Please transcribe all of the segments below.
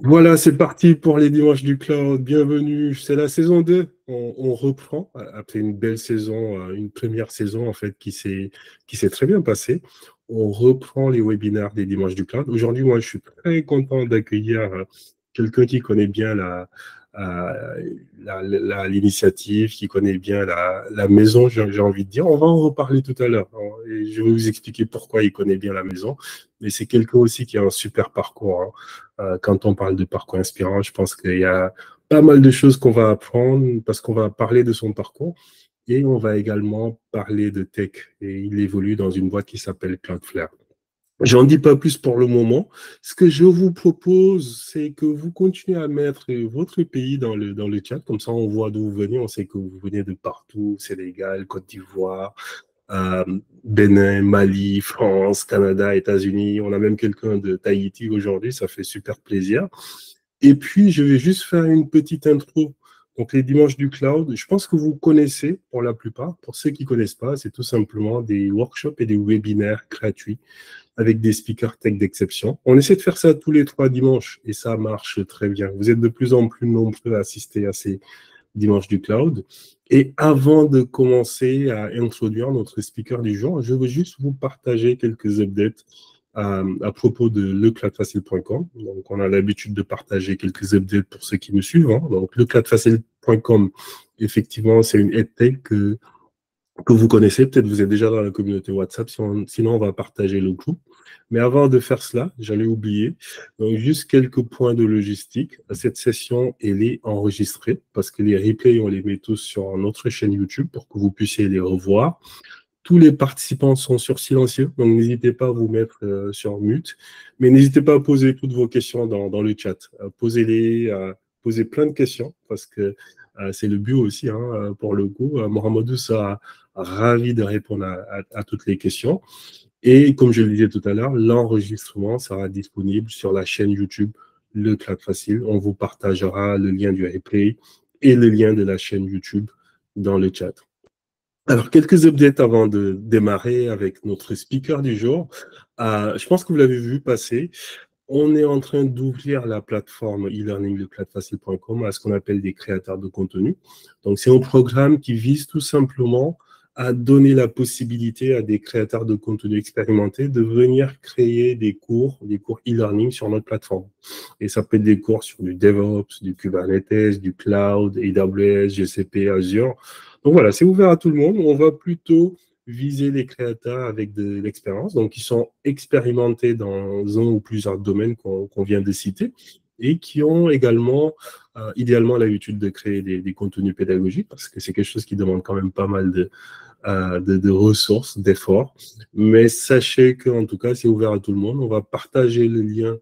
Voilà, c'est parti pour les dimanches du cloud. Bienvenue. C'est la saison 2. On reprend après une belle saison, une première saison en fait qui s'est très bien passée. On reprend les webinaires des dimanches du cloud. Aujourd'hui, moi, je suis très content d'accueillir quelqu'un qui connaît bien l'initiative, qui connaît bien la maison, j'ai envie de dire. On va en reparler tout à l'heure, hein, et je vais vous expliquer pourquoi il connaît bien la maison. Mais c'est quelqu'un aussi qui a un super parcours, hein. Quand on parle de parcours inspirant, je pense qu'il y a pas mal de choses qu'on va apprendre parce qu'on va parler de son parcours et on va également parler de tech. Et il évolue dans une boîte qui s'appelle Cloudflare. J'en dis pas plus pour le moment. Ce que je vous propose, c'est que vous continuez à mettre votre pays dans le chat. Comme ça, on voit d'où vous venez. On sait que vous venez de partout, Sénégal, Côte d'Ivoire, euh, Bénin, Mali, France, Canada, États-Unis. On a même quelqu'un de Tahiti aujourd'hui. Ça fait super plaisir. Et puis, je vais juste faire une petite intro. Donc, les dimanches du cloud, je pense que vous connaissez pour la plupart. Pour ceux qui ne connaissent pas, c'est tout simplement des workshops et des webinaires gratuits avec des speakers tech d'exception. On essaie de faire ça tous les 3 dimanches et ça marche très bien. Vous êtes de plus en plus nombreux à assister à ces dimanches du cloud. Et avant de commencer à introduire notre speaker du jour, je veux juste vous partager quelques updates à propos de lecladfacile.com. Donc, on a l'habitude de partager quelques updates pour ceux qui nous suivent, hein. Donc, lecladfacile.com, effectivement, c'est une EdTech que vous connaissez. Peut-être vous êtes déjà dans la communauté WhatsApp, sinon on va partager le groupe. Mais avant de faire cela, j'allais oublier, donc juste quelques points de logistique. Cette session, elle est enregistrée parce que les replays, on les met tous sur notre chaîne YouTube pour que vous puissiez les revoir. Tous les participants sont sur silencieux, donc n'hésitez pas à vous mettre sur mute, mais n'hésitez pas à poser toutes vos questions dans le chat. Posez-les, posez plein de questions, parce que c'est le but aussi, hein, pour le coup. Mohamedou sera ravi de répondre à toutes les questions. Et comme je le disais tout à l'heure, l'enregistrement sera disponible sur la chaîne YouTube Le Cloud Facile. On vous partagera le lien du replay et le lien de la chaîne YouTube dans le chat. Alors, quelques updates avant de démarrer avec notre speaker du jour. Je pense que vous l'avez vu passer. On est en train d'ouvrir la plateforme e-learning de cloudfacile.com à ce qu'on appelle des créateurs de contenu. Donc, c'est un programme qui vise tout simplement à donner la possibilité à des créateurs de contenu expérimentés de venir créer des cours e-learning sur notre plateforme. Et ça peut être des cours sur du DevOps, du Kubernetes, du Cloud, AWS, GCP, Azure. Donc voilà, c'est ouvert à tout le monde. On va plutôt viser les créateurs avec de l'expérience, donc qui sont expérimentés dans un ou plusieurs domaines qu'on vient de citer et qui ont également, idéalement, l'habitude de créer des contenus pédagogiques parce que c'est quelque chose qui demande quand même pas mal de ressources, d'efforts. Mais sachez qu'en tout cas, c'est ouvert à tout le monde. On va partager le lien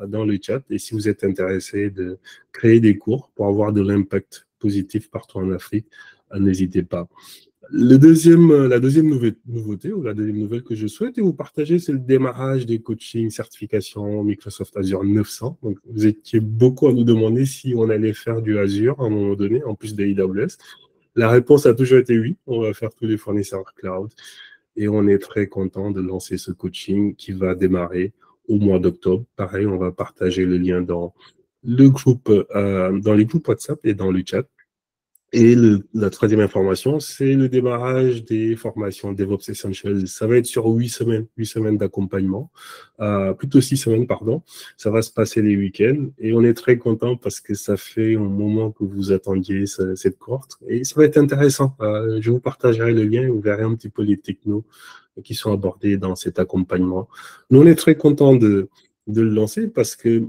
dans le chat et si vous êtes intéressé de créer des cours pour avoir de l'impact positif partout en Afrique, n'hésitez pas. La deuxième nouveauté ou la deuxième nouvelle que je souhaite vous partager, c'est le démarrage des coachings certification Microsoft Azure 900. Donc, vous étiez beaucoup à nous demander si on allait faire du Azure à un moment donné, en plus de AWS. La réponse a toujours été oui. On va faire tous les fournisseurs cloud et on est très content de lancer ce coaching qui va démarrer au mois d'octobre. Pareil, on va partager le lien dans le groupe, dans les groupes WhatsApp et dans le chat. Et la troisième information, c'est le démarrage des formations DevOps Essentials. Ça va être sur 8 semaines d'accompagnement, plutôt 6 semaines, pardon. Ça va se passer les week-ends et on est très content parce que ça fait un moment que vous attendiez cette cohorte et ça va être intéressant. Je vous partagerai le lien et vous verrez un petit peu les technos qui sont abordés dans cet accompagnement. Nous, on est très content de le lancer parce que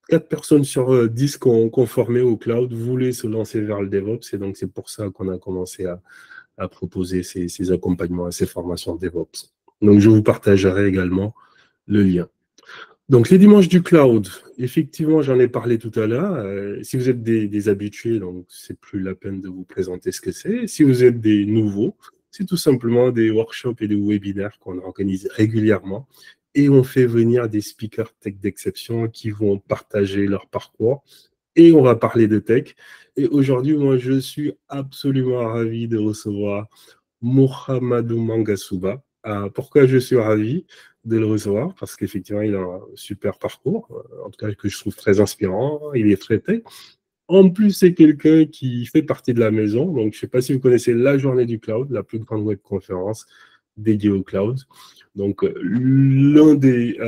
4 personnes sur 10 qu'on formait au cloud voulaient se lancer vers le DevOps et donc c'est pour ça qu'on a commencé à proposer ces accompagnements, ces formations DevOps. Donc je vous partagerai également le lien. Donc les dimanches du cloud, effectivement j'en ai parlé tout à l'heure. Si vous êtes des habitués, donc c'est plus la peine de vous présenter ce que c'est. Si vous êtes des nouveaux, c'est tout simplement des workshops et des webinaires qu'on organise régulièrement et on fait venir des speakers tech d'exception qui vont partager leur parcours et on va parler de tech. Et aujourd'hui, moi, je suis absolument ravi de recevoir Mohamedou Mangasouba. Pourquoi je suis ravi? de le recevoir parce qu'effectivement, il a un super parcours, en tout cas que je trouve très inspirant. Il est traité. En plus, c'est quelqu'un qui fait partie de la maison. Donc, je ne sais pas si vous connaissez la journée du cloud, la plus grande webconférence dédiée au cloud. Donc, l'un des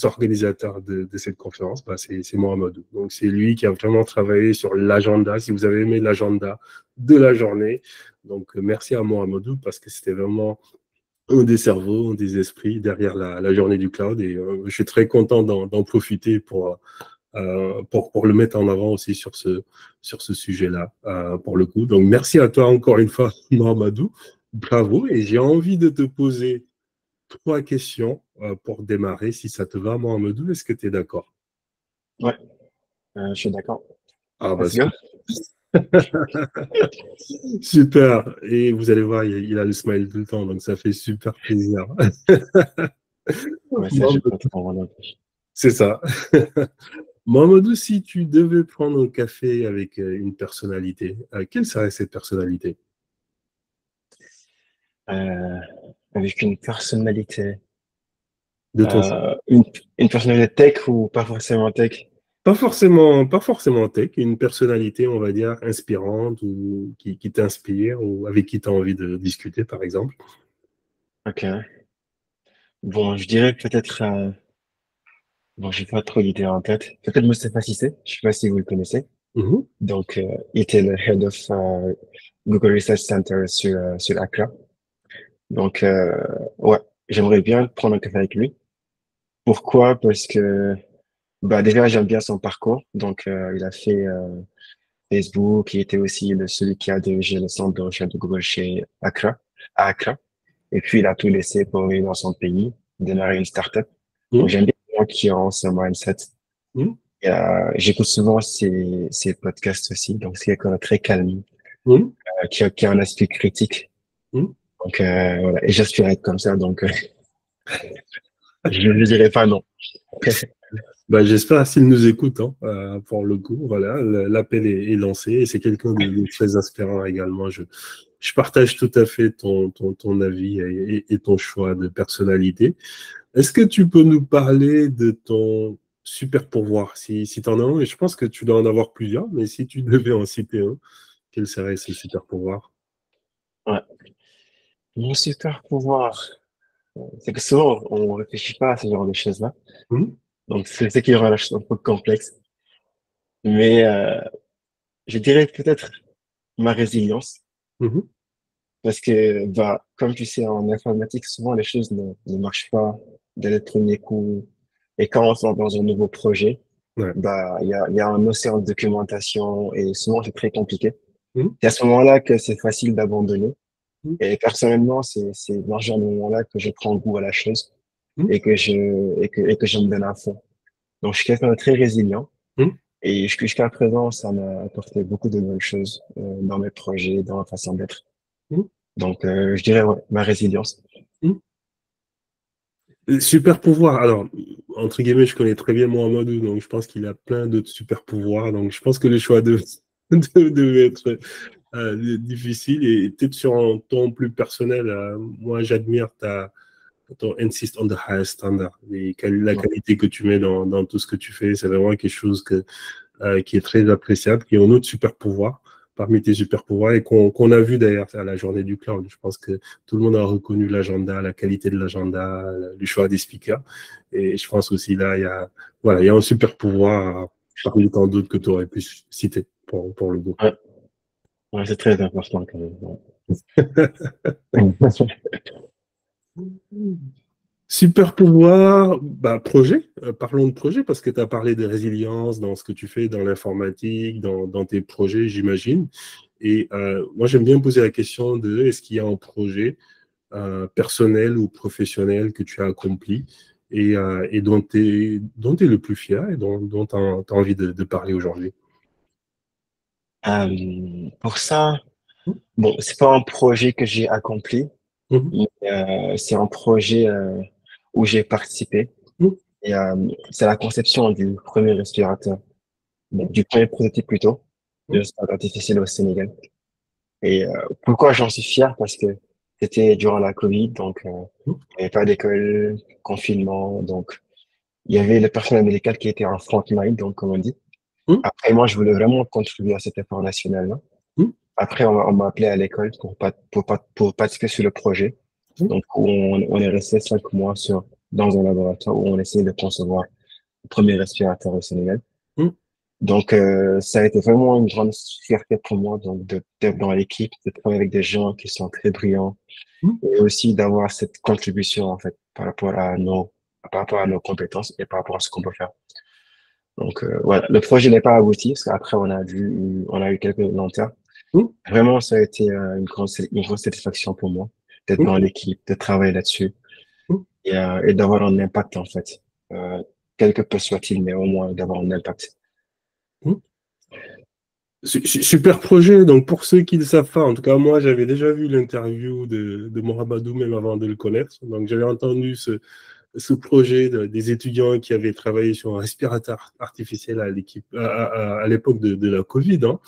organisateurs de cette conférence, bah, c'est Mohamedou. Donc, c'est lui qui a vraiment travaillé sur l'agenda. Si vous avez aimé l'agenda de la journée, donc merci à Mohamedou parce que c'était vraiment un des cerveaux, un des esprits derrière la journée du cloud. Et je suis très content d'en profiter pour le mettre en avant aussi sur ce sujet-là, pour le coup. Donc, merci à toi encore une fois, Mohamedou. Bravo. Et j'ai envie de te poser 3 questions pour démarrer, si ça te va, Mohamedou. Est-ce que tu es d'accord? Ouais, je suis d'accord. Ah, bah, Let's go. super. Et vous allez voir, il a le smile tout le temps, donc ça fait super plaisir. Ouais, ça, je peux te comprendre un peu. C'est ça. Mohamedou, si tu devais prendre un café avec une personnalité, quelle serait cette personnalité Euh, avec une personnalité, de ton choix? euh, une, une personnalité tech ou pas forcément tech? Pas forcément tech, une personnalité, on va dire, inspirante ou qui t'inspire ou avec qui tu as envie de discuter, par exemple. Ok. Bon, je dirais peut-être, bon, j'ai pas trop d'idées en tête. Peut-être Moustapha Cissé. Je sais pas si vous le connaissez. Mhm, Donc, il était le head of Google Research Center sur Accra. Donc, ouais, j'aimerais bien prendre un café avec lui. Pourquoi? Parce que, bah, déjà, j'aime bien son parcours. Donc, il a fait Facebook. Il était aussi celui qui a dirigé le centre de recherche de Google à Accra. Et puis, il a tout laissé pour venir dans son pays, démarrer une startup. Donc, mhm, j'aime bien les gens qui ont ce mindset. mhm, Et, j'écoute souvent ces podcasts aussi. Donc, c'est quelqu'un de très calme, mhm, qui a un esprit critique. mhm. Donc, voilà. Et j'aspire à être comme ça. Donc, je ne dirais pas non. Bah, j'espère s'il nous écoute, hein, pour le coup. Voilà, l'appel est lancé et c'est quelqu'un de très inspirant également. Je partage tout à fait ton avis et ton choix de personnalité. Est-ce que tu peux nous parler de ton super pouvoir, si tu en as un, et je pense que tu dois en avoir plusieurs, mais si tu devais en citer un, quel serait ce super pouvoir? Ouais. Mon super pouvoir, c'est que souvent, on réfléchit pas à ce genre de choses-là. Mhm, Donc, c'est ce qui rend la chose un peu complexe. Mais, je dirais peut-être ma résilience. mhm, Parce que, bah, comme tu sais, en informatique, souvent les choses ne marchent pas dès le premier coup. Et quand on se lance dans un nouveau projet, ouais, bah, il y a un océan de documentation et souvent c'est très compliqué. mhm, C'est à ce moment-là que c'est facile d'abandonner. mhm, Et personnellement, c'est dans ce genre de moment-là que je prends goût à la chose mhm, et que je me donne à fond. Donc, je suis quelqu'un de très résilient. mhm, Et jusqu'à présent, ça m'a apporté beaucoup de bonnes choses, dans mes projets, dans ma façon d'être. mhm, Donc, je dirais, ouais, ma résilience. mhm. Super pouvoir. Alors, entre guillemets, je connais très bien Mohamedou, donc je pense qu'il a plein d'autres super pouvoirs. Donc, je pense que le choix devait être difficile et peut-être sur un ton plus personnel. Moi, j'admire ton insist on the highest standard, la Ouais. qualité que tu mets dans tout ce que tu fais. C'est vraiment quelque chose qui est très appréciable, qui est un autre super pouvoir parmi tes super pouvoirs et qu'on a vu d'ailleurs à la journée du cloud. Je pense que tout le monde a reconnu l'agenda, la qualité de l'agenda, le choix des speakers. Et je pense aussi là, voilà, il y a un super pouvoir parmi tant d'autres que tu aurais pu citer pour le coup. Ouais. Ouais, c'est très important quand même. Ouais. Super pouvoir, bah, projet. Parlons de projet parce que tu as parlé de résilience dans ce que tu fais dans l'informatique, dans tes projets, j'imagine. Et moi, j'aime bien poser la question de est-ce qu'il y a un projet personnel ou professionnel que tu as accompli et dont tu es le plus fier et dont tu as envie de parler aujourd'hui? Pour ça, bon, c'est pas un projet que j'ai accompli, Mhm, mais, c'est un projet, où j'ai participé. mhm, Et, c'est la conception du premier respirateur, bon, du premier prototype plutôt, de mhm, respiration artificielle au Sénégal. Et, pourquoi j'en suis fier? Parce que C'était durant la Covid, donc Mhm. il n'y avait pas d'école, confinement, donc il y avait le personnel médical qui était en front line, donc comme on dit. Mhm. Après, moi, je voulais vraiment contribuer à cet effort national-là. Mhm. Après, on m'a appelé à l'école pour participer sur le projet. Donc, où on est resté 5 mois dans un laboratoire où on essayait de concevoir le premier respirateur au Sénégal. Mhm. Donc, ça a été vraiment une grande fierté pour moi, donc, d'être dans l'équipe, de travailler avec des gens qui sont très brillants Mhm. et aussi d'avoir cette contribution, en fait, par rapport à nos compétences et par rapport à ce qu'on peut faire. Donc, voilà. Le projet n'est pas abouti parce qu'après, on a eu quelques lenteurs. Mhm. Vraiment, ça a été une grosse satisfaction pour moi d'être Mhm. dans l'équipe, de travailler là-dessus Mhm. et d'avoir un impact, en fait. Quelque peu soit-il, mais au moins d'avoir un impact. Mhm. Super projet. Donc, pour ceux qui ne savent pas, en tout cas, moi, j'avais déjà vu l'interview de Mohamedou même avant de le connaître. Donc, j'avais entendu ce projet des étudiants qui avaient travaillé sur un respirateur artificiel à l'équipe, à l'époque de la Covid, hein.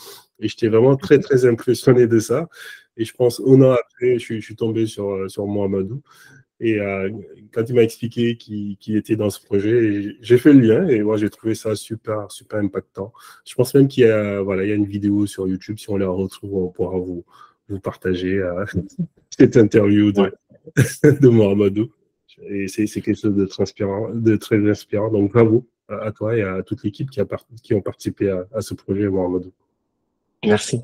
Et j'étais vraiment très, très impressionné de ça. Et je pense, un an après, je suis tombé sur Mohamedou. Et quand il m'a expliqué qu'il était dans ce projet, j'ai fait le lien et moi j'ai trouvé ça super, super impactant. Je pense même qu'il y a, voilà, il y a une vidéo sur YouTube. Si on la retrouve, on pourra vous partager cette interview Ouais. de Mohamedou. Et c'est quelque chose de très inspirant. Donc bravo à toi et à toute l'équipe qui ont participé à ce projet, Mohamedou. Merci.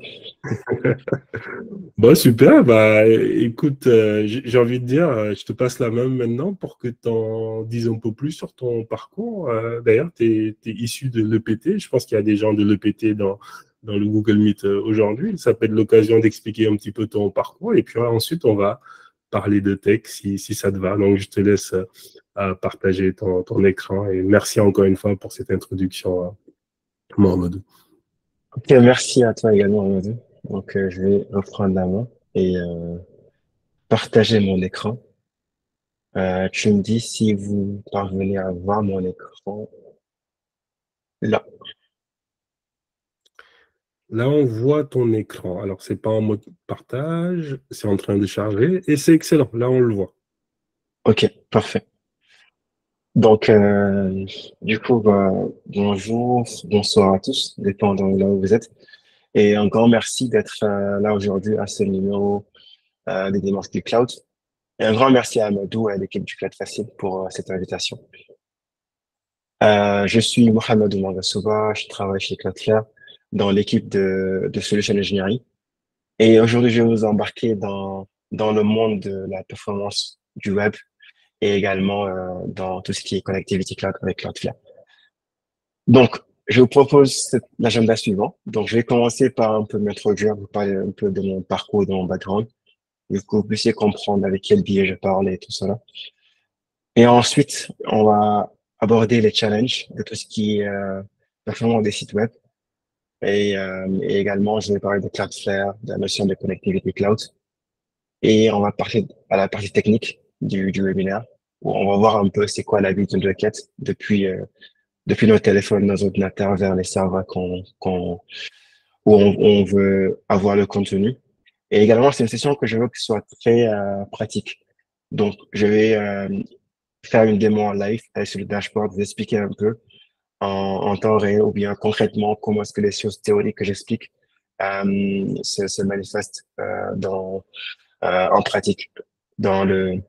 Bon, super. Bah, écoute, j'ai envie de dire, je te passe la main maintenant pour que tu en dises un peu plus sur ton parcours. D'ailleurs, tu es issu de l'EPT. Je pense qu'il y a des gens de l'EPT dans le Google Meet aujourd'hui. Ça peut être l'occasion d'expliquer un petit peu ton parcours. Et puis ensuite, on va parler de tech si ça te va. Donc, je te laisse partager ton écran. Et merci encore une fois pour cette introduction, Mohamed. Ok, merci à toi également, Amadou. Donc, je vais reprendre la main et partager mon écran. Tu me dis si vous parvenez à voir mon écran là. Là, on voit ton écran. Alors, c'est pas en mode partage, c'est en train de charger et c'est excellent. Là, on le voit. Ok, parfait. Donc, du coup, bah, bonjour, bonsoir à tous, dépendant de là où vous êtes. Et un grand merci d'être là aujourd'hui à ce numéro des démarches du cloud. Et un grand merci à Amadou et à l'équipe du Cloud Facile pour cette invitation. Je suis Mohamedou Mangasouba, je travaille chez Cloudflare dans l'équipe de Solution Engineering. Et aujourd'hui, je vais vous embarquer dans le monde de la performance du web et également dans tout ce qui est connectivity cloud avec Cloudflare. Donc, je vous propose l'agenda suivant. Donc, je vais commencer par un peu m'introduire, vous parler un peu de mon parcours, de mon background, pour que vous puissiez comprendre avec quel biais je parle et tout cela. Et ensuite, on va aborder les challenges de tout ce qui est performance des sites web. Et également, je vais parler de Cloudflare, de la notion de connectivité cloud. Et on va passer à la partie technique du webinaire, où on va voir un peu c'est quoi la vie d'une requête depuis nos téléphones, nos ordinateurs vers les serveurs où on veut avoir le contenu. Et également, c'est une session que je veux que soit très pratique. Donc, je vais faire une démo en live, aller sur le dashboard, vous expliquer un peu en temps réel ou bien concrètement comment est-ce que les choses théoriques que j'explique se manifestent en pratique dans le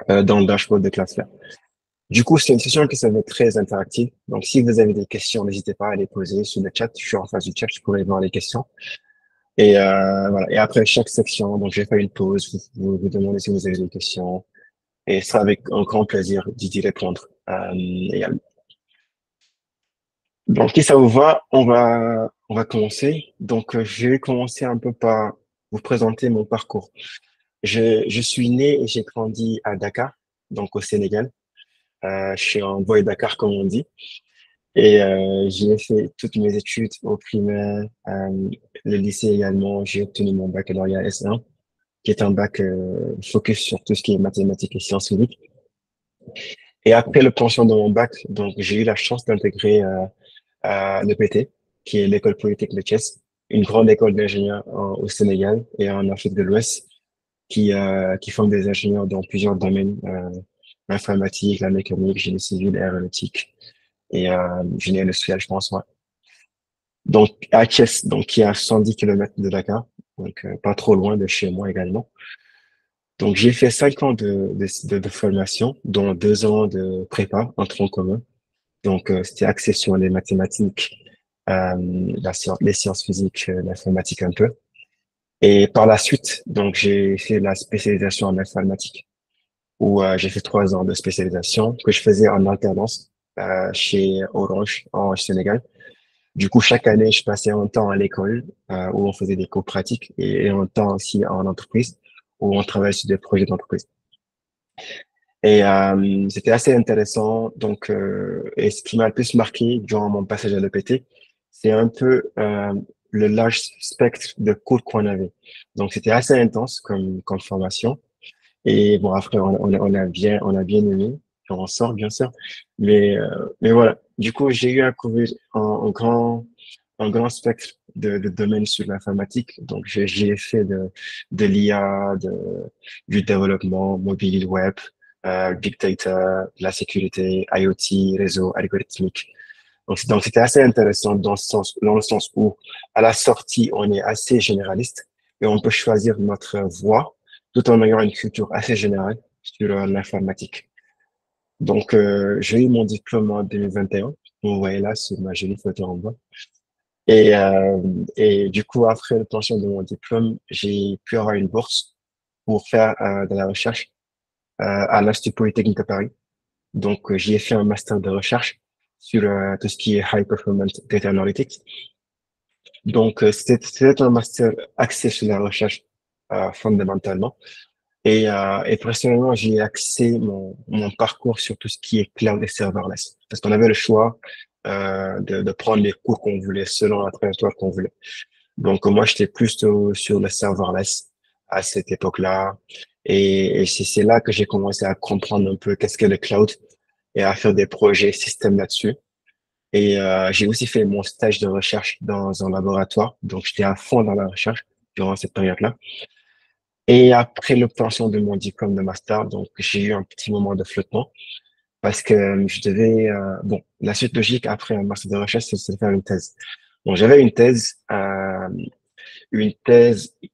dashboard de Cloudflare. Du coup, c'est une session qui se veut très interactive. Donc, si vous avez des questions, n'hésitez pas à les poser sur le chat. Je suis en face du chat, je pourrais voir les questions. Et voilà. Et après chaque section, donc j'ai fait une pause. Vous demandez si vous avez des questions. Et ce sera avec un grand plaisir d'y répondre également. Donc, si ça vous va, on va commencer. Donc, je vais commencer un peu par vous présenter mon parcours. Je suis né et j'ai grandi à Dakar, donc au Sénégal. Je suis un boy Dakar, comme on dit. Et j'ai fait toutes mes études au primaire, le lycée également. J'ai obtenu mon baccalauréat S1, qui est un bac focus sur tout ce qui est mathématiques et sciences physiques. Et après l'obtention de mon bac, donc j'ai eu la chance d'intégrer à l'EPT, qui est l'école politique de Thiès, une grande école d'ingénieurs au Sénégal et en Afrique de l'Ouest, qui forment des ingénieurs dans plusieurs domaines, l'informatique, la mécanique, génie civil, aéronautique et génie industriel, je pense, ouais. Donc, à Thiès, donc, qui est à 110 kilomètres de Dakar, donc pas trop loin de chez moi également. Donc, j'ai fait 5 ans de formation, dont 2 ans de prépa en tronc commun. Donc, c'était axé sur les mathématiques, les sciences physiques, l'informatique un peu. Et par la suite, donc, j'ai fait la spécialisation en informatique, où j'ai fait 3 ans de spécialisation que je faisais en alternance chez Orange en Sénégal. Du coup, chaque année, je passais un temps à l'école où on faisait des cours pratiques et un temps aussi en entreprise où on travaille sur des projets d'entreprise. Et c'était assez intéressant. Donc, et ce qui m'a le plus marqué durant mon passage à l'EPT, c'est un peu le large spectre de cours qu'on avait. Donc, c'était assez intense comme formation. Et bon, après, on a bien aimé. On en sort, bien sûr. Mais voilà. Du coup, j'ai eu à couvrir un grand spectre de domaines sur l'informatique. Donc, j'ai fait de l'IA, du développement mobile web, big data, la sécurité, IoT, réseau algorithmique. Donc, c'était assez intéressant dans le sens où, à la sortie, on est assez généraliste et on peut choisir notre voie tout en ayant une culture assez générale sur l'informatique. Donc, j'ai eu mon diplôme en 2021. Vous voyez là sur ma jolie photo en bas. Et, euh, et du coup, après l'obtention de mon diplôme, j'ai pu avoir une bourse pour faire de la recherche à l'Institut Polytechnique de Paris. Donc, j'y ai fait un master de recherche sur tout ce qui est High Performance Data Analytics. Donc, c'était un master axé sur la recherche fondamentalement. Et personnellement, j'ai axé mon parcours sur tout ce qui est cloud et serverless. Parce qu'on avait le choix de prendre les cours qu'on voulait selon la trajectoire qu'on voulait. Donc, moi, j'étais plus sur le serverless à cette époque-là. Et c'est là que j'ai commencé à comprendre un peu qu'est-ce que le cloud et à faire des projets système là-dessus. Et j'ai aussi fait mon stage de recherche dans un laboratoire. Donc, j'étais à fond dans la recherche durant cette période-là. Et après l'obtention de mon diplôme de master, donc j'ai eu un petit moment de flottement parce que je devais, bon, la suite logique après un master de recherche, c'est de faire une thèse. Bon, j'avais une thèse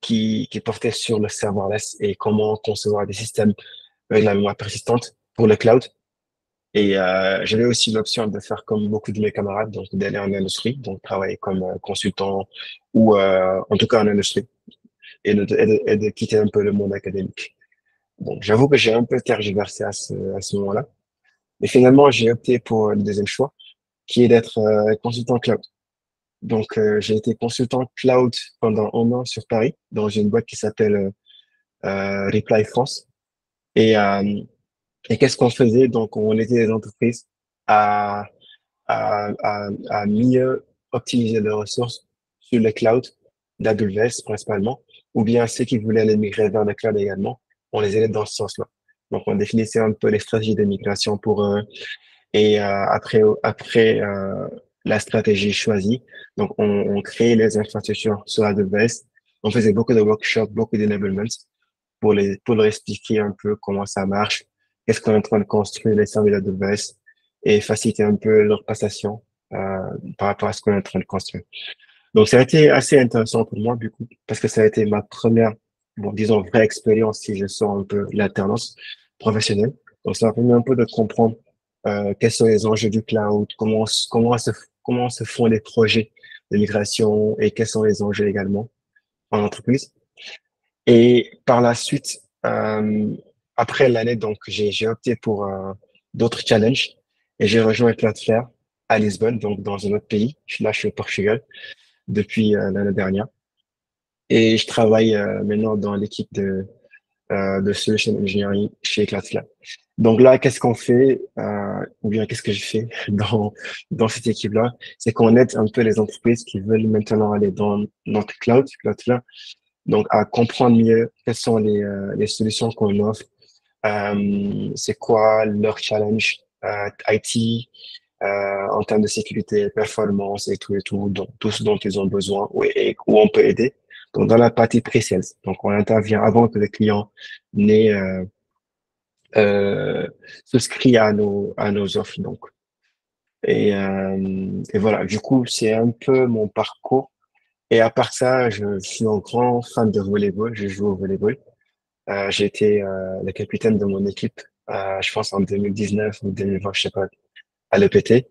qui portait sur le serverless et comment concevoir des systèmes avec la mémoire persistante pour le cloud. Et j'avais aussi l'option de faire comme beaucoup de mes camarades, donc d'aller en industrie, donc travailler comme consultant ou en tout cas en industrie et de quitter un peu le monde académique. Bon, j'avoue que j'ai un peu tergiversé à ce moment-là. Mais finalement, j'ai opté pour le deuxième choix, qui est d'être consultant cloud. Donc, j'ai été consultant cloud pendant un an sur Paris, dans une boîte qui s'appelle Reply France. Et, euh, et qu'est-ce qu'on faisait? Donc, on était des entreprises à, à mieux optimiser leurs ressources sur le cloud, d'AWS principalement, ou bien ceux qui voulaient aller migrer vers le cloud également, on les aidait dans ce sens-là. Donc, on définissait un peu les stratégies de migration pour eux. Et après la stratégie choisie, donc on créait les infrastructures sur AWS. On faisait beaucoup de workshops, beaucoup d'enablements pour leur expliquer un peu comment ça marche, qu'est-ce qu'on est en train de construire, les services AWS et faciliter un peu leur passation par rapport à ce qu'on est en train de construire. Donc, ça a été assez intéressant pour moi, du coup, parce que ça a été ma première, bon, disons, vraie expérience, si je sors un peu l'alternance professionnelle. Donc, ça m'a permis un peu de comprendre quels sont les enjeux du cloud, comment se font les projets de migration et quels sont les enjeux également en entreprise. Et par la suite, après l'année, donc, j'ai opté pour d'autres challenges et j'ai rejoint Cloudflare à Lisbonne, donc dans un autre pays. Là, je suis au Portugal depuis l'année dernière. Et je travaille maintenant dans l'équipe de Solution Engineering chez Cloudflare. Donc là, qu'est-ce qu'on fait, ou bien qu'est-ce que je fais dans cette équipe-là? C'est qu'on aide un peu les entreprises qui veulent maintenant aller dans notre Cloudflare, donc à comprendre mieux quelles sont les solutions qu'on offre, c'est quoi leur challenge IT, en termes de sécurité, performance et tout, donc tout ce dont ils ont besoin et où on peut aider Donc, dans la partie pre-sales. Donc, on intervient avant que le client n'ait euh, souscrit à nos offres. Donc, et voilà. Du coup, c'est un peu mon parcours. Et à part ça, je suis un grand fan de volleyball. Je joue au volleyball. J'ai été le capitaine de mon équipe, je pense en 2019 ou 2020, je sais pas, à l'EPT.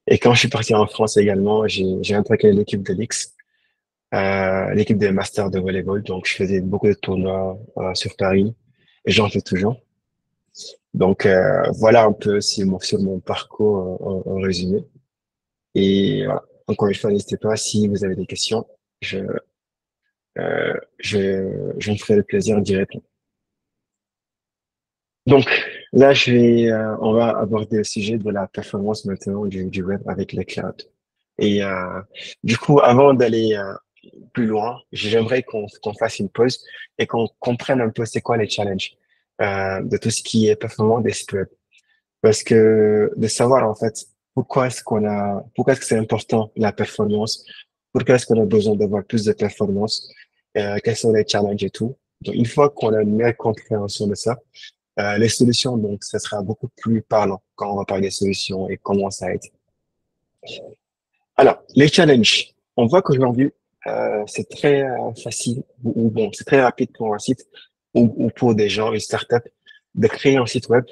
Et quand je suis parti en France également, j'ai intégré l'équipe de l'X, l'équipe des masters de volleyball. Donc, je faisais beaucoup de tournois sur Paris et j'en fais toujours. Donc, voilà un peu sur mon parcours en résumé. Et voilà. Encore une fois, n'hésitez pas si vous avez des questions. Je, je me ferai le plaisir d'y répondre. Donc, là, on va aborder le sujet de la performance maintenant du web avec les clouds. Et du coup, avant d'aller plus loin, j'aimerais qu'on fasse une pause et qu'on comprenne un peu c'est quoi les challenges de tout ce qui est performance des sites web. Parce que de savoir en fait pourquoi est-ce que c'est important la performance, pourquoi est-ce qu'on a besoin d'avoir plus de performance, quels sont les challenges et tout. Donc, une fois qu'on a une meilleure compréhension de ça, les solutions, donc, ça sera beaucoup plus parlant quand on va parler des solutions et comment ça aide. Alors, les challenges. On voit qu'aujourd'hui, c'est très facile ou bon, c'est très rapide pour un site ou pour des gens, une startup, de créer un site web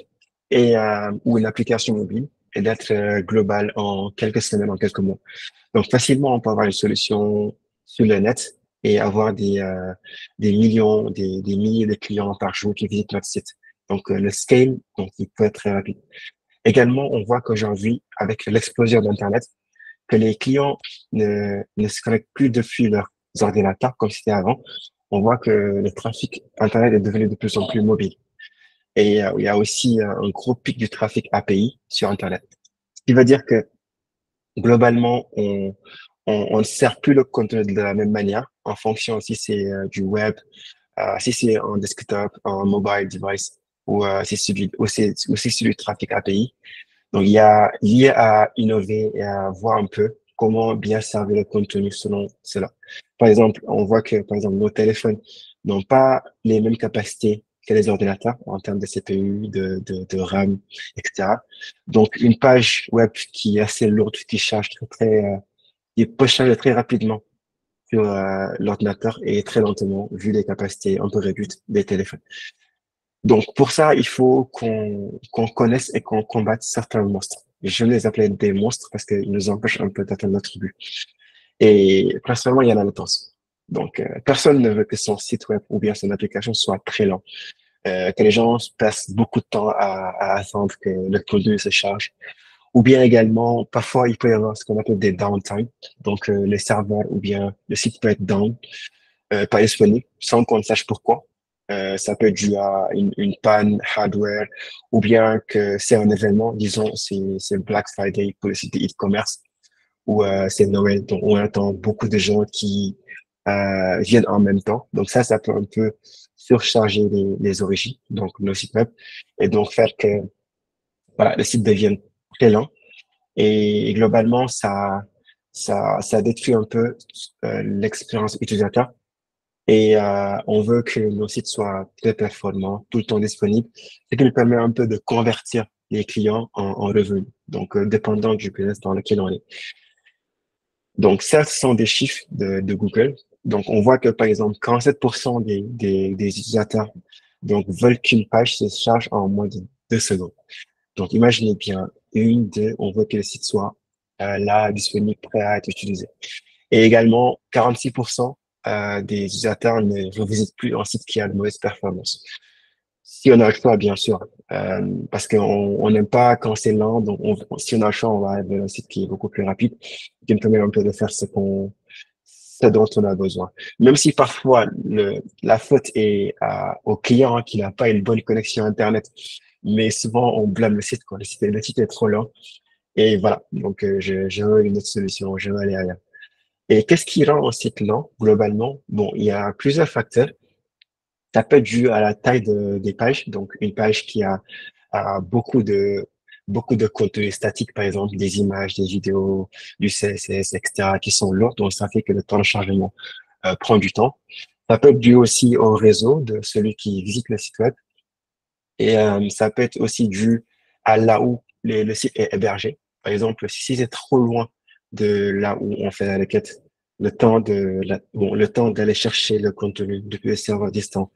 et ou une application mobile et d'être global en quelques semaines, en quelques mois. Donc, facilement, on peut avoir une solution sur le net et avoir des millions, des milliers de clients par jour qui visitent notre site. Donc, le scale, donc, il peut être très rapide. Également, on voit qu'aujourd'hui, avec l'explosion d'Internet, que les clients ne se connectent plus depuis leurs ordinateurs comme c'était avant. On voit que le trafic Internet est devenu de plus en plus mobile. Et il y a aussi un gros pic du trafic API sur Internet. Ce qui veut dire que globalement, on ne sert plus le contenu de la même manière en fonction si c'est du web, si c'est en desktop, en mobile device si c'est ou si c'est du trafic API. Donc, il y a à innover et à voir un peu comment bien servir le contenu selon cela. Par exemple, on voit que, par exemple, nos téléphones n'ont pas les mêmes capacités que les ordinateurs en termes de CPU, de RAM, etc. Donc, une page web qui est assez lourde, qui charge qui peut charger très rapidement sur l'ordinateur et très lentement, vu les capacités un peu réduites des téléphones. Donc, pour ça, il faut qu'on connaisse et qu'on combatte certains monstres. Je les appelle des monstres parce qu'ils nous empêchent un peu d'atteindre notre but. Et principalement, il y a la latence. Donc, personne ne veut que son site web ou bien son application soit très lent, que les gens passent beaucoup de temps à attendre que le contenu se charge. Ou bien également, parfois, il peut y avoir ce qu'on appelle des downtime. Donc, les serveurs ou bien le site peut être down, pas disponible, sans qu'on ne sache pourquoi. Ça peut être dû à une panne hardware ou bien que c'est un événement, disons, c'est Black Friday pour le site de e-commerce ou c'est Noël, donc on attend beaucoup de gens qui viennent en même temps. Donc ça peut un peu surcharger les origines, donc nos sites web, et donc faire que voilà, le site devienne très lent. Et globalement, ça détruit un peu l'expérience utilisateur et on veut que nos sites soient très performants, tout le temps disponibles, ce qui nous permet un peu de convertir les clients en revenus, donc dépendant du business dans lequel on est. Donc ça, ce sont des chiffres de Google. Donc on voit que par exemple, 47% des utilisateurs donc veulent qu'une page se charge en moins de 2 secondes. Donc imaginez bien, on veut que le site soit là, disponible, prêt à être utilisé. Et également, 46% des utilisateurs ne revisitent plus un site qui a de mauvaises performances. Si on a le choix, bien sûr, parce qu'on n'aime pas quand c'est lent, donc si on a le choix, on va vers un site qui est beaucoup plus rapide, qui nous permet un peu de faire ce dont on a besoin. Même si parfois la faute est au client qui n'a pas une bonne connexion Internet, mais souvent on blâme le site, quoi. Le site est trop lent. Et voilà, donc je veux une autre solution, je veux aller ailleurs. Et qu'est-ce qui rend un site lent, globalement? Bon, il y a plusieurs facteurs. Ça peut être dû à la taille des pages. Donc, une page qui a beaucoup de contenu statique, par exemple, des images, des vidéos, du CSS, etc., qui sont lourdes. Donc, ça fait que le temps de chargement prend du temps. Ça peut être dû aussi au réseau de celui qui visite le site web. Et ça peut être aussi dû à là où le site est hébergé. Par exemple, si c'est trop loin de là où on fait la requête, le temps d'aller chercher le contenu depuis le serveur distant,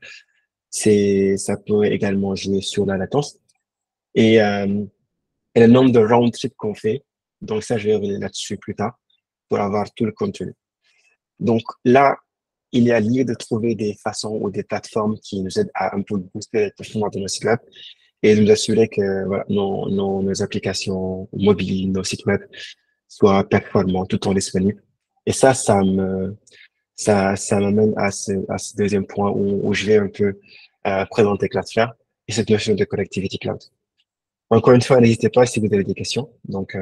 ça peut également jouer sur la latence. Et, euh, et le nombre de round trip qu'on fait. Donc ça, je vais revenir là-dessus plus tard pour avoir tout le contenu. Donc là, il y a lieu de trouver des façons ou des plateformes qui nous aident à un peu booster le performance de nos sites web et nous assurer que voilà, nos applications mobiles, nos sites web soient performants tout en disponibles. Et ça m'amène à ce deuxième point où je vais un peu présenter Cloudflare et cette notion de connectivity cloud. Encore une fois, n'hésitez pas si vous avez des questions. Donc,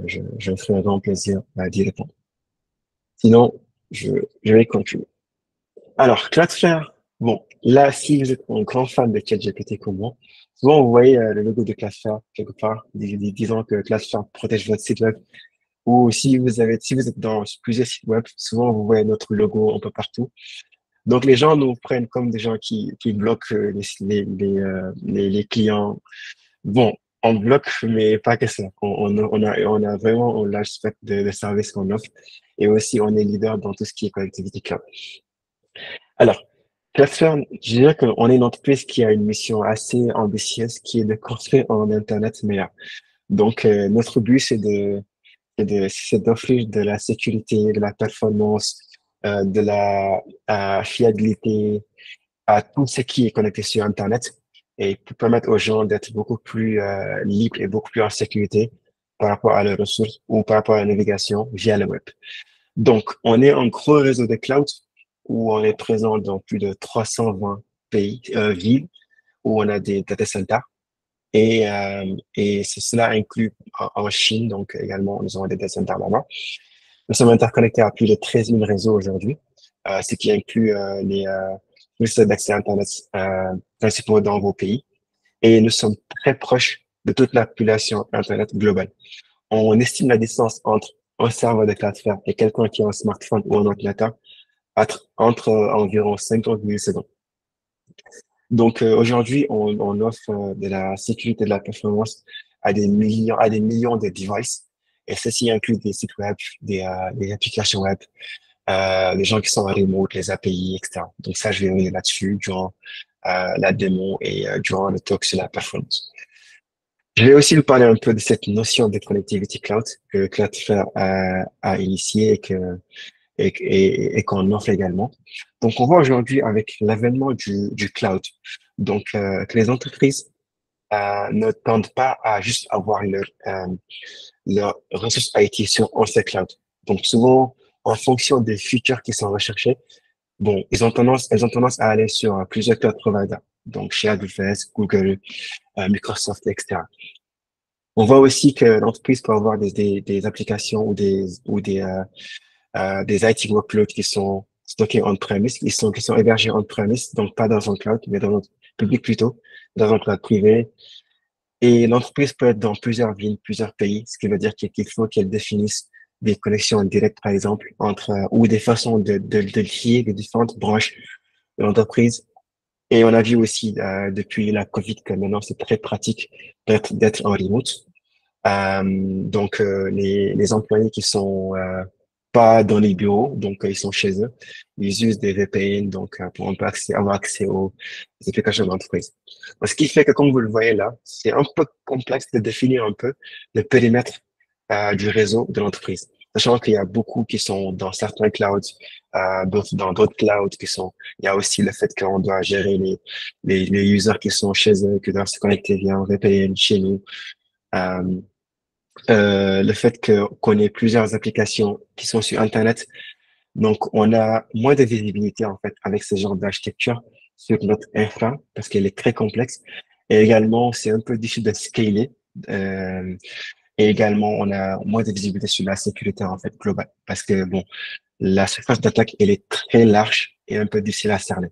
je me ferai un grand plaisir d'y répondre. Sinon, je vais continuer. Alors, Cloudflare. Bon, là, si vous êtes un grand fan de ChatGPT comme moi, souvent vous voyez le logo de Cloudflare quelque part, disant que Cloudflare protège votre site web. Ou si vous êtes dans plusieurs sites web, souvent vous voyez notre logo un peu partout. Donc, les gens nous prennent comme des gens qui bloquent les clients. Bon, on bloque, mais pas que ça. On a vraiment un large spectre de services qu'on offre. Et aussi, on est leader dans tout ce qui est connectivity cloud. Alors, Cloudflare, je dirais qu'on est une entreprise qui a une mission assez ambitieuse, qui est de construire un Internet meilleur. Donc, notre but, c'est d'offrir de la sécurité, de la performance, de la fiabilité à tout ce qui est connecté sur Internet et pour permettre aux gens d'être beaucoup plus libres et beaucoup plus en sécurité par rapport à leurs ressources ou par rapport à la navigation via le web. Donc, on est un gros réseau de cloud où on est présent dans plus de 320 villes, où on a des data centers. Et cela inclut en Chine, donc également, nous avons des data centers là-bas. Nous sommes interconnectés à plus de 13 000 réseaux aujourd'hui, ce qui inclut les sites d'accès Internet principaux dans vos pays. Et nous sommes très proches de toute la population Internet globale. On estime la distance entre un serveur de Cloudflare et quelqu'un qui a un smartphone ou un ordinateur entre environ 50 millisecondes. Donc aujourd'hui, on offre de la sécurité et de la performance à des millions de devices. Et ceci inclut des sites web, des applications web, les gens qui sont en remote, les API, etc. Donc ça, je vais revenir là-dessus durant la démo et durant le talk sur la performance. Je vais aussi vous parler un peu de cette notion de connectivity cloud que Cloudflare a initié et qu'on offre également. Donc, on voit aujourd'hui avec l'avènement du cloud, donc que les entreprises ne tendent pas à juste avoir leurs ressources IT sur un seul cloud. Donc, souvent, en fonction des features qui sont recherchés, bon, elles ont tendance à aller sur plusieurs cloud providers. Donc, chez AWS, Google, Microsoft, etc. On voit aussi que l'entreprise peut avoir des applications ou des IT workloads qui sont stockés on-premise, qui sont hébergés on-premise, donc pas dans un cloud, mais dans notre public plutôt, dans un cloud privé. Et l'entreprise peut être dans plusieurs villes, plusieurs pays, ce qui veut dire qu'il faut qu'elle définisse des connexions directes, par exemple, ou des façons de lier les différentes branches de l'entreprise. Et on a vu aussi, depuis la COVID, que maintenant c'est très pratique d'être en remote. Donc, les employés qui sont pas dans les bureaux, donc ils sont chez eux, ils usent des VPN, donc pour un peu avoir accès aux applications d'entreprise. Ce qui fait que, comme vous le voyez là, c'est un peu complexe de définir un peu le périmètre du réseau de l'entreprise. Sachant qu'il y a beaucoup qui sont dans certains clouds, d'autres dans d'autres clouds il y a aussi le fait qu'on doit gérer les users qui sont chez eux, qui doivent se connecter via un VPN chez nous. Euh, le fait qu'on ait plusieurs applications qui sont sur Internet. Donc, on a moins de visibilité, en fait, avec ce genre d'architecture sur notre infra, parce qu'elle est très complexe. Et également, c'est un peu difficile de scaler. Euh, et également, on a moins de visibilité sur la sécurité, en fait, globale. Parce que, bon, la surface d'attaque, elle est très large et un peu difficile à cerner.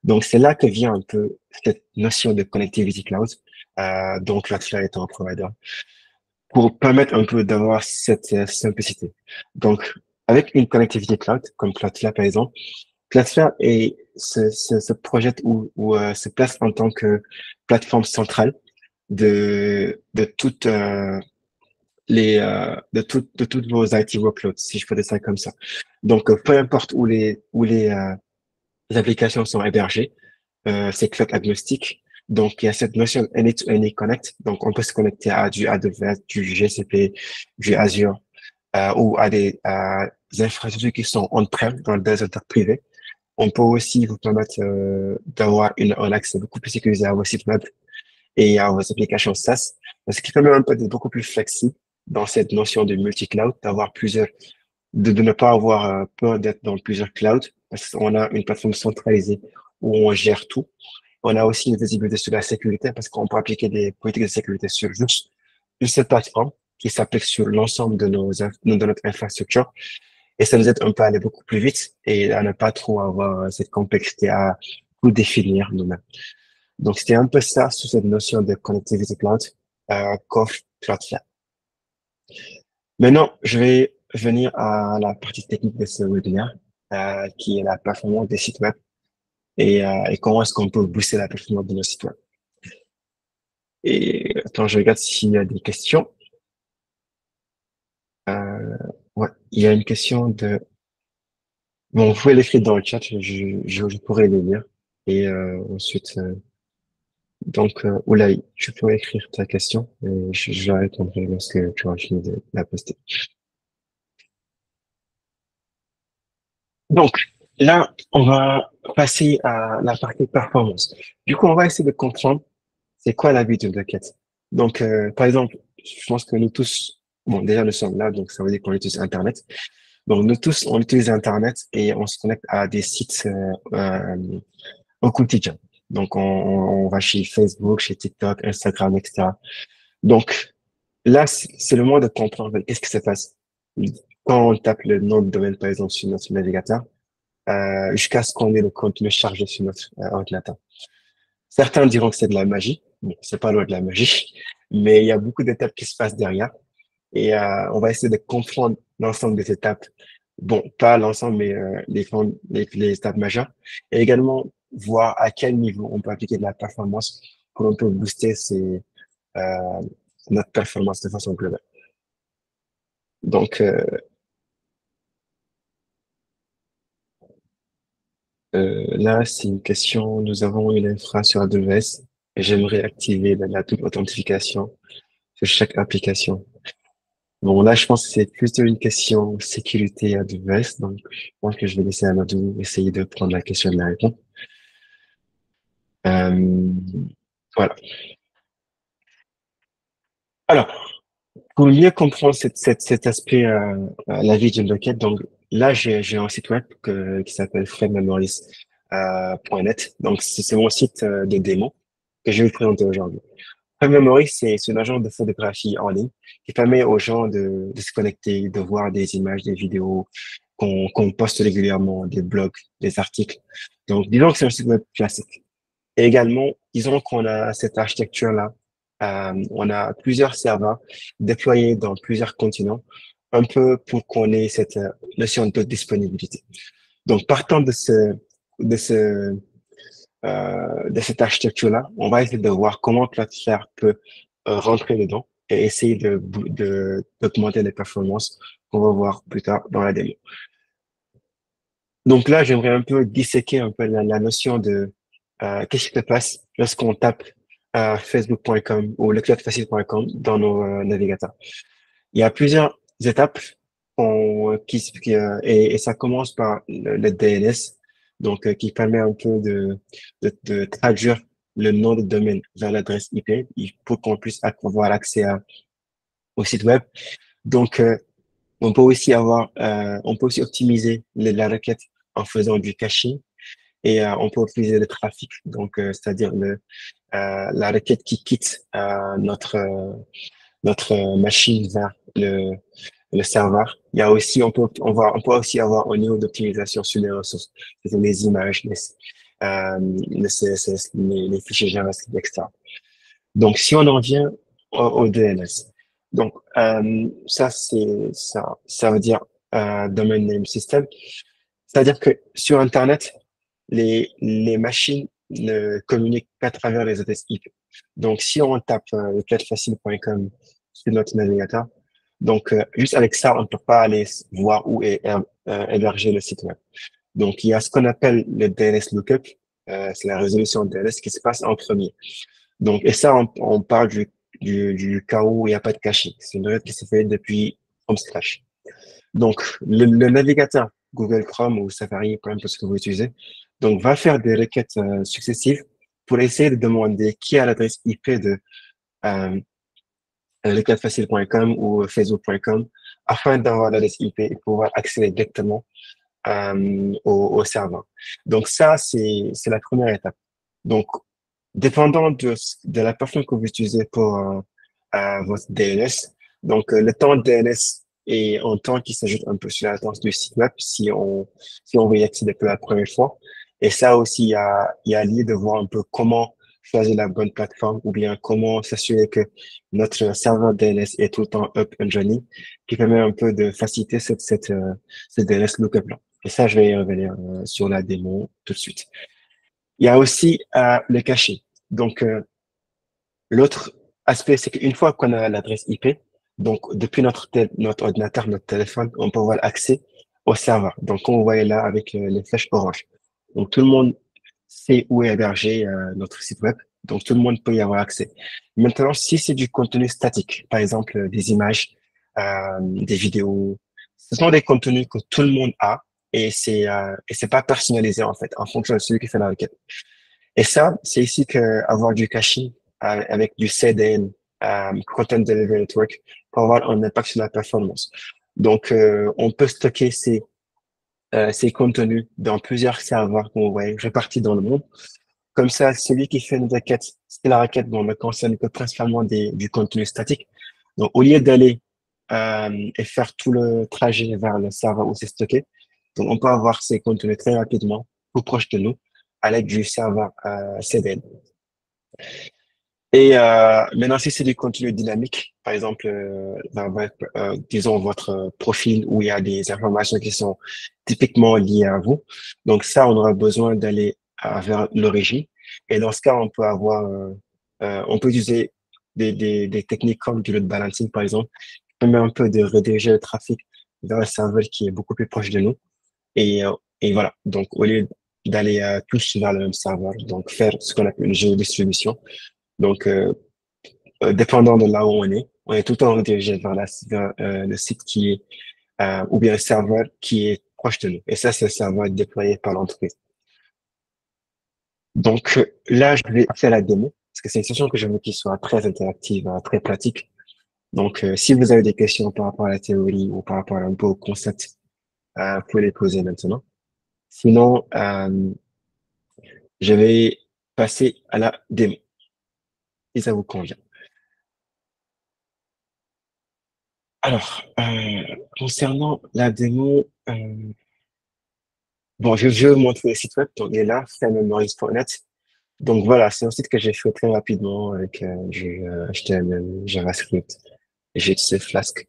Donc, c'est là que vient un peu cette notion de connectivity cloud, dont Cloudflare est un provider pour permettre un peu d'avoir cette simplicité. Donc, avec une connectivité cloud, comme Cloudflare par exemple. Cloudflare se projette ou se place en tant que plateforme centrale de toutes de toutes vos IT workloads, si je peux dire ça comme ça. Donc, peu importe où les applications sont hébergées, c'est cloud agnostique. Donc, il y a cette notion de any-to-any connect. Donc, on peut se connecter à du AWS, du GCP, du Azure, ou des infrastructures qui sont on-prem dans le data center privé. On peut aussi vous permettre d'avoir un accès beaucoup plus sécurisé à vos sites web et à vos applications SaaS, ce qui permet un peu d'être beaucoup plus flexible dans cette notion de multi-cloud, d'avoir plusieurs, de ne pas avoir peur d'être dans plusieurs clouds, parce qu'on a une plateforme centralisée où on gère tout. On a aussi une visibilité sur la sécurité, parce qu'on peut appliquer des politiques de sécurité sur juste une seule plateforme qui s'applique sur l'ensemble de notre infrastructure. Et ça nous aide un peu à aller beaucoup plus vite et à ne pas trop avoir cette complexité à tout définir nous-mêmes. Donc, c'était un peu ça sur cette notion de connectivity cloud qu'offre Cloudflare. Maintenant, je vais venir à la partie technique de ce webinaire, qui est la performance des sites web et comment est-ce qu'on peut booster la performance de nos sites web. Et attends, je regarde s'il y a des questions. Euh, ouais, il y a une question de... Bon, vous pouvez l'écrire dans le chat, je pourrais les lire. Et ensuite, donc, Oulaï, tu peux écrire ta question et je la répondrai lorsque tu auras fini de la poster. Donc, là, on va passer à la partie performance. Du coup, on va essayer de comprendre c'est quoi la vie d'une requête. Donc, par exemple, je pense que nous tous, bon, déjà, nous sommes là, donc ça veut dire qu'on utilise Internet. Donc, nous tous, on utilise Internet et on se connecte à des sites au quotidien. Donc, on va chez Facebook, chez TikTok, Instagram, etc. Donc, là, c'est le moment de comprendre qu'est-ce qui se passe. Quand on tape le nom de domaine, par exemple, sur notre navigateur, jusqu'à ce qu'on ait le contenu chargé sur notre ordinateur. Certains diront que c'est de la magie. Bon, c'est pas loin de la magie, mais il y a beaucoup d'étapes qui se passent derrière. Et on va essayer de comprendre l'ensemble des étapes. Bon, pas l'ensemble, mais les étapes majeures. Et également voir à quel niveau on peut appliquer de la performance pour on peut booster euh, notre performance de façon globale. Donc, là, c'est une question. Nous avons une infra sur AWS et j'aimerais activer la double authentification sur chaque application. Bon, là, je pense que c'est plutôt une question sécurité AWS. Donc, je pense que je vais laisser Amadou essayer de prendre la question de la réponse. Euh, voilà. Alors, pour mieux comprendre cet aspect, la vie d'une requête, donc là, j'ai un site web qui s'appelle fredmemories.net. Donc, c'est mon site de démo que je vais vous présenter aujourd'hui. Memory, c'est une agence de photographie en ligne qui permet aux gens de se connecter, de voir des images, des vidéos qu'on poste régulièrement, des blogs, des articles. Donc, disons que c'est un site web classique. Et également, disons qu'on a cette architecture-là. On a plusieurs serveurs déployés dans plusieurs continents, un peu pour qu'on ait cette notion de disponibilité. Donc, partant de ce, de cette architecture-là, on va essayer de voir comment Cloudflare peut rentrer dedans et essayer d'augmenter les performances qu'on va voir plus tard dans la démo. Donc là, j'aimerais un peu disséquer un peu la notion de qu'est-ce qui se passe lorsqu'on tape facebook.com ou lecloudfacile.com dans nos navigateurs. Il y a plusieurs étapes et ça commence par le DNS, donc qui permet un peu de traduire le nom de domaine vers l'adresse IP pour qu'on puisse avoir accès au site web. Donc, on peut aussi optimiser la requête en faisant du caching et on peut optimiser le trafic, donc c'est-à-dire la requête qui quitte notre machine vers le serveur. Il y a aussi, on peut aussi avoir un niveau d'optimisation sur les ressources, c'est-à-dire les images, les CSS, les fichiers JavaScript, etc. Donc, si on en vient au DNS, donc ça veut dire domain name system. C'est-à-dire que sur Internet, les machines ne communiquent qu'à travers les adresses IP. Donc, si on tape leclatfacile.com sur notre navigateur, donc juste avec ça, on ne peut pas aller voir où est hébergé le site web. Donc, il y a ce qu'on appelle le DNS lookup, c'est la résolution DNS qui se passe en premier. Donc, et ça, on parle du cas où il n'y a pas de caching. C'est une règle qui se fait depuis from scratch. Donc, le navigateur Google Chrome ou Safari, peu importe ce que vous utilisez, donc va faire des requêtes successives pour essayer de demander qui a l'adresse IP de euh, leclatfacile.com ou facebook.com afin d'avoir l'adresse IP et pouvoir accéder directement au serveur. Donc ça, c'est la première étape. Donc, dépendant de la plateforme que vous utilisez pour votre DNS, donc le temps de DNS est un temps qui s'ajoute un peu sur la latence du site web si on veut y accéder pour la première fois. Et ça aussi, il y a lieu de voir un peu comment choisir la bonne plateforme ou bien comment s'assurer que notre serveur DNS est tout le temps up and running, qui permet un peu de faciliter ce DNS lookup-là. Et ça, je vais y revenir sur la démo tout de suite. Il y a aussi le caching. Donc, l'autre aspect, c'est qu'une fois qu'on a l'adresse IP, donc depuis notre ordinateur, notre téléphone, on peut avoir accès au serveur. Donc, on voit là avec les flèches orange. Donc, tout le monde sait où est hébergé notre site web. Donc, tout le monde peut y avoir accès. Maintenant, si c'est du contenu statique, par exemple des images, des vidéos, ce sont des contenus que tout le monde a et c'est pas personnalisé en fait en fonction de celui qui fait la requête. Et ça, c'est ici que avoir du caching avec du CDN, Content Delivery Network, peut avoir un impact sur la performance. Donc, on peut stocker ces contenus dans plusieurs serveurs qu'on voit répartis dans le monde. Comme ça, celui qui fait une requête, c'est la requête ne concerne que principalement du contenu statique. Donc, au lieu d'aller et faire tout le trajet vers le serveur où c'est stocké, donc on peut avoir ces contenus très rapidement, tout proche de nous, à l'aide du serveur CDN. Et maintenant, si c'est du contenu dynamique, par exemple, disons votre profil où il y a des informations qui sont typiquement liées à vous, donc ça, on aura besoin d'aller vers l'origine. Et dans ce cas, on peut utiliser des techniques comme du load balancing, par exemple, qui permet un peu de rediriger le trafic vers un serveur qui est beaucoup plus proche de nous. Et voilà. Donc, au lieu d'aller tous vers le même serveur, donc faire ce qu'on appelle une géodistribution. Donc, dépendant de là où on est tout le temps redirigé vers le site qui est, ou bien un serveur qui est proche de nous. Et ça, c'est un serveur déployé par l'entreprise. Donc, là, je vais faire la démo, parce que c'est une session que je veux qu'il soit très interactive, très pratique. Donc, si vous avez des questions par rapport à la théorie ou par rapport un peu au concept, vous pouvez les poser maintenant. Sinon, je vais passer à la démo, si ça vous convient. Alors, concernant la démo, bon, je vais vous montrer le site web. Donc, il est là, framememories.net. Donc, voilà, c'est un site que j'ai fait très rapidement avec du HTML, JavaScript, et j'ai utilisé Flask.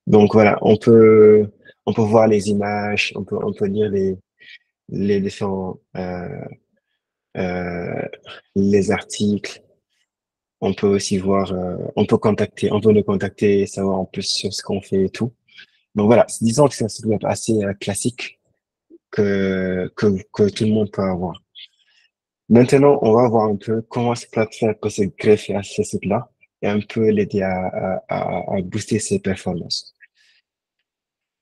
Donc, voilà, on peut voir les images, on peut lire les différents, euh, les articles. On peut aussi voir, on peut nous contacter et savoir en plus sur ce qu'on fait et tout. Donc, voilà, disons que c'est un site web assez classique que tout le monde peut avoir. Maintenant, on va voir un peu comment cette plateforme peut se greffer à ce site-là et un peu l'aider à booster ses performances.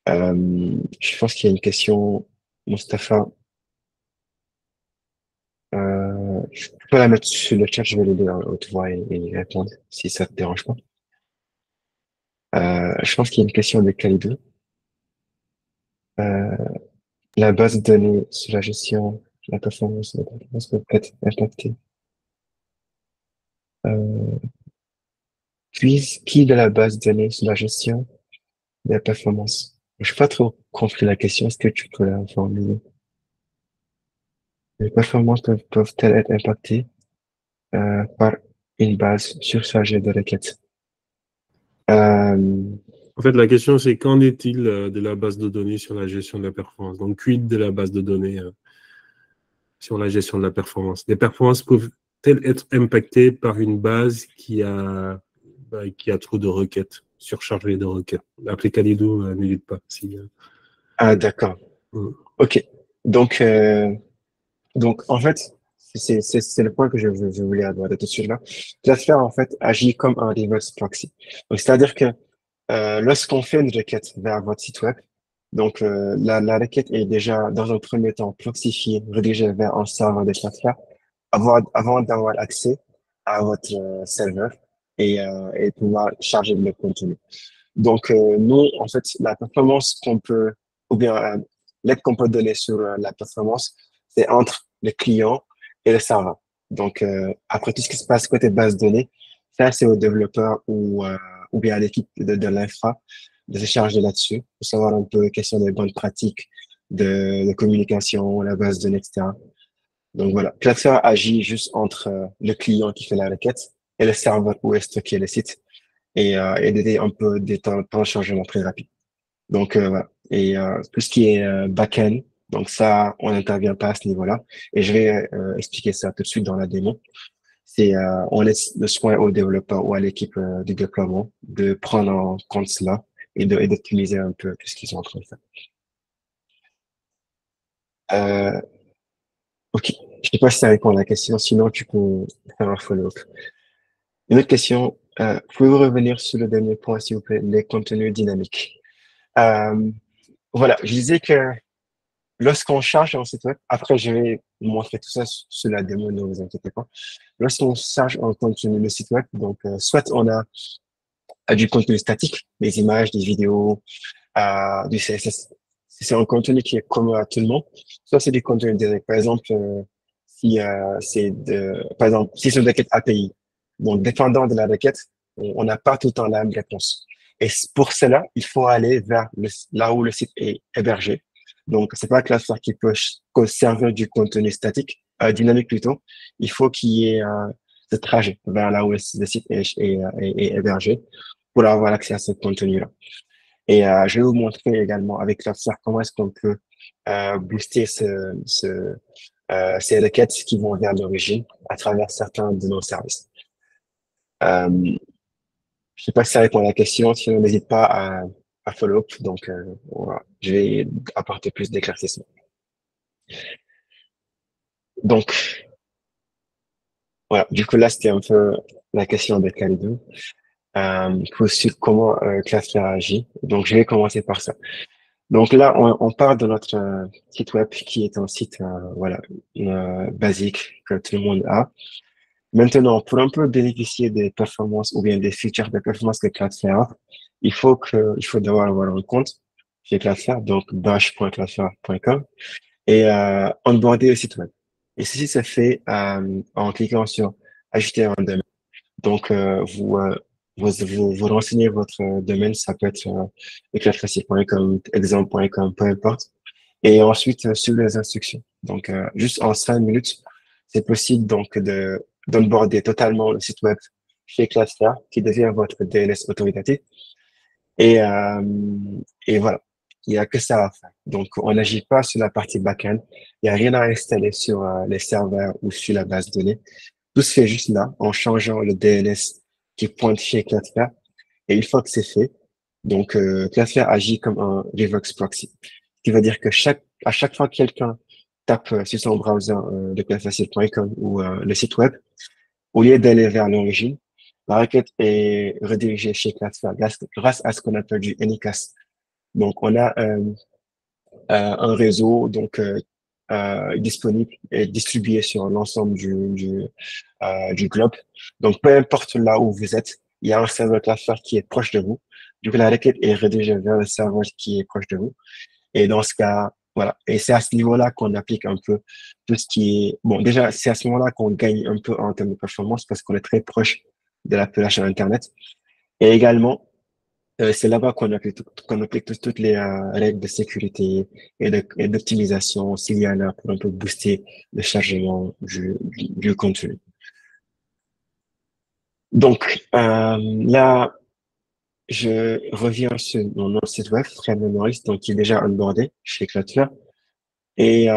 Je pense qu'il y a une question, Mustapha. Je peux la mettre sur le chat, je vais l'aider à haute voix et y répondre si ça te dérange pas. Je pense qu'il y a une question de Khalidou. Euh, la base de données sur la gestion, la performance peut être impactée. Euh, qui de la base de données sur la gestion de la performance? Je n'ai pas trop compris la question. Est-ce que tu peux la formuler? Les performances peuvent-elles être impactées par une base surchargée de requêtes? Euh, En fait, la question, c'est qu'en est-il de la base de données sur la gestion de la performance? Donc, quid de la base de données sur la gestion de la performance? Les performances peuvent-elles être impactées par une base qui a trop de requêtes, surchargée de requêtes? Appelez Khalidou, n'hésite pas. Si, Ah, d'accord. Ok. Donc, en fait, c'est le point que je voulais aborder tout de suite là. Cloudflare, en fait, agit comme un reverse proxy. Donc, c'est-à-dire que lorsqu'on fait une requête vers votre site web, donc la requête est déjà, dans un premier temps, proxifiée, redirigée vers un serveur de Cloudflare avant d'avoir accès à votre serveur et pouvoir charger le contenu. Donc, nous, en fait, la performance qu'on peut, ou bien l'aide qu'on peut donner sur la performance, c'est entre le client et le serveur. Donc, après tout ce qui se passe côté base de données, ça, c'est aux développeurs ou bien à l'équipe de l'infra de se charger là-dessus pour savoir un peu quelles sont les bonnes pratiques de communication, la base de données, etc. Donc, voilà. Cloudflare agit juste entre le client qui fait la requête et le serveur où est stocké le site et d'aider un peu des temps de chargement très rapide. Donc, voilà. Et tout ce qui est back-end, donc ça, on n'intervient pas à ce niveau-là. Et je vais expliquer ça tout de suite dans la démo. C'est on laisse le soin aux développeurs ou à l'équipe du déploiement de prendre en compte cela et d'optimiser un peu tout ce qu'ils sont en train de faire. Euh, ok. Je sais pas si ça répond à la question. Sinon, tu peux faire un follow-up. Une autre question. Pouvez-vous revenir sur le dernier point, s'il vous plaît, les contenus dynamiques? Euh, Voilà, je disais que lorsqu'on charge un site web, après je vais vous montrer tout ça sur la démo, ne vous inquiétez pas. Lorsqu'on charge un contenu le site web, donc soit on a du contenu statique, des images, des vidéos, du CSS. C'est un contenu qui est commun à tout le monde. Soit c'est du contenu direct. Par exemple, si par exemple, si c'est une requête API. Donc, dépendant de la requête, on n'a pas tout le temps la même réponse. Et pour cela, il faut aller vers là où le site est hébergé. Donc, c'est pas Cloudflare qui peut servir du contenu statique, dynamique plutôt. Il faut qu'il y ait ce trajet vers là où le site est hébergé pour avoir accès à ce contenu-là. Et je vais vous montrer également avec Cloudflare comment est-ce qu'on peut booster ces requêtes qui vont vers l'origine à travers certains de nos services. Euh, je sais pas si ça répond à la question, sinon n'hésite pas à follow-up. Donc, voilà, je vais apporter plus d'éclaircissement. Donc, voilà, du coup là, c'était un peu la question de Khalidou. Sur comment Cloudflare agit. Donc, je vais commencer par ça. Donc là, on part de notre site web qui est un site voilà basique que tout le monde a. Maintenant, pour un peu bénéficier des performances ou bien des features de performance que Cloudflare, il faut d'abord avoir un compte chez Cloudflare, donc bash.cloudflare.com et onboarder le site web. Et ceci se fait en cliquant sur ajouter un domaine. Donc, vous renseignez votre domaine, ça peut être éclatfacile.com, exemple.com, peu importe. Et ensuite, suivez les instructions. Donc, juste en 5 minutes, c'est possible donc d'onboarder totalement le site web chez Cloudflare, qui devient votre DNS autoritatif. Et, euh, et voilà, il n'y a que ça à faire. Donc, on n'agit pas sur la partie back-end. Il n'y a rien à installer sur les serveurs ou sur la base de données. Tout se fait juste là, en changeant le DNS qui pointe chez Cloudflare. Et une fois que c'est fait, donc Cloudflare agit comme un reverse proxy. Ce qui veut dire que à chaque fois que quelqu'un tape sur son browser de cloudflare.com ou le site web, au lieu d'aller vers l'origine, la requête est redirigée chez Cloudflare grâce à ce qu'on appelle du Anycast. Donc, on a un réseau disponible et distribué sur l'ensemble du globe. Donc, peu importe là où vous êtes, il y a un serveur Cloudflare qui est proche de vous. Du coup, la requête est redirigée vers le serveur qui est proche de vous. Et dans ce cas, voilà. Et c'est à ce niveau-là qu'on applique un peu tout ce qui est, bon, déjà, c'est à ce moment-là qu'on gagne un peu en termes de performance parce qu'on est très proche de l'appellation Internet. Et également, c'est là-bas qu'on applique toutes les règles de sécurité et d'optimisation s'il y en a pour un peu booster le chargement du contenu. Donc, là, je reviens sur notre site web, Frère Memories, donc qui est déjà onboardé chez Cloudflare, et,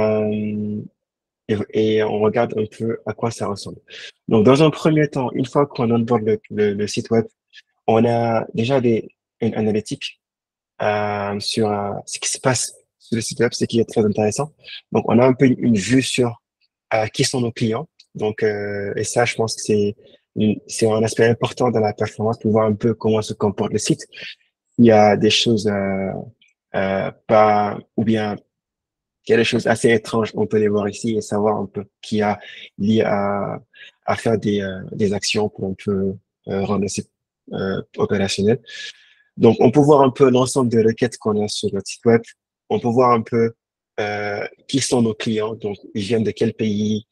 et on regarde un peu à quoi ça ressemble. Donc, dans un premier temps, une fois qu'on onboard le site web, on a déjà une analytique sur ce qui se passe sur le site web, ce qui est très intéressant. Donc, on a un peu une vue sur qui sont nos clients. Donc, et ça, je pense que c'est un aspect important dans la performance, pour voir un peu comment se comporte le site. Il y a des choses pas, ou bien il y a des choses assez étranges, on peut les voir ici et savoir un peu qui a lié à faire des actions pour un peu rendre le site opérationnel. Donc, on peut voir un peu l'ensemble des requêtes qu'on a sur notre site web. On peut voir un peu qui sont nos clients, donc ils viennent de quel pays.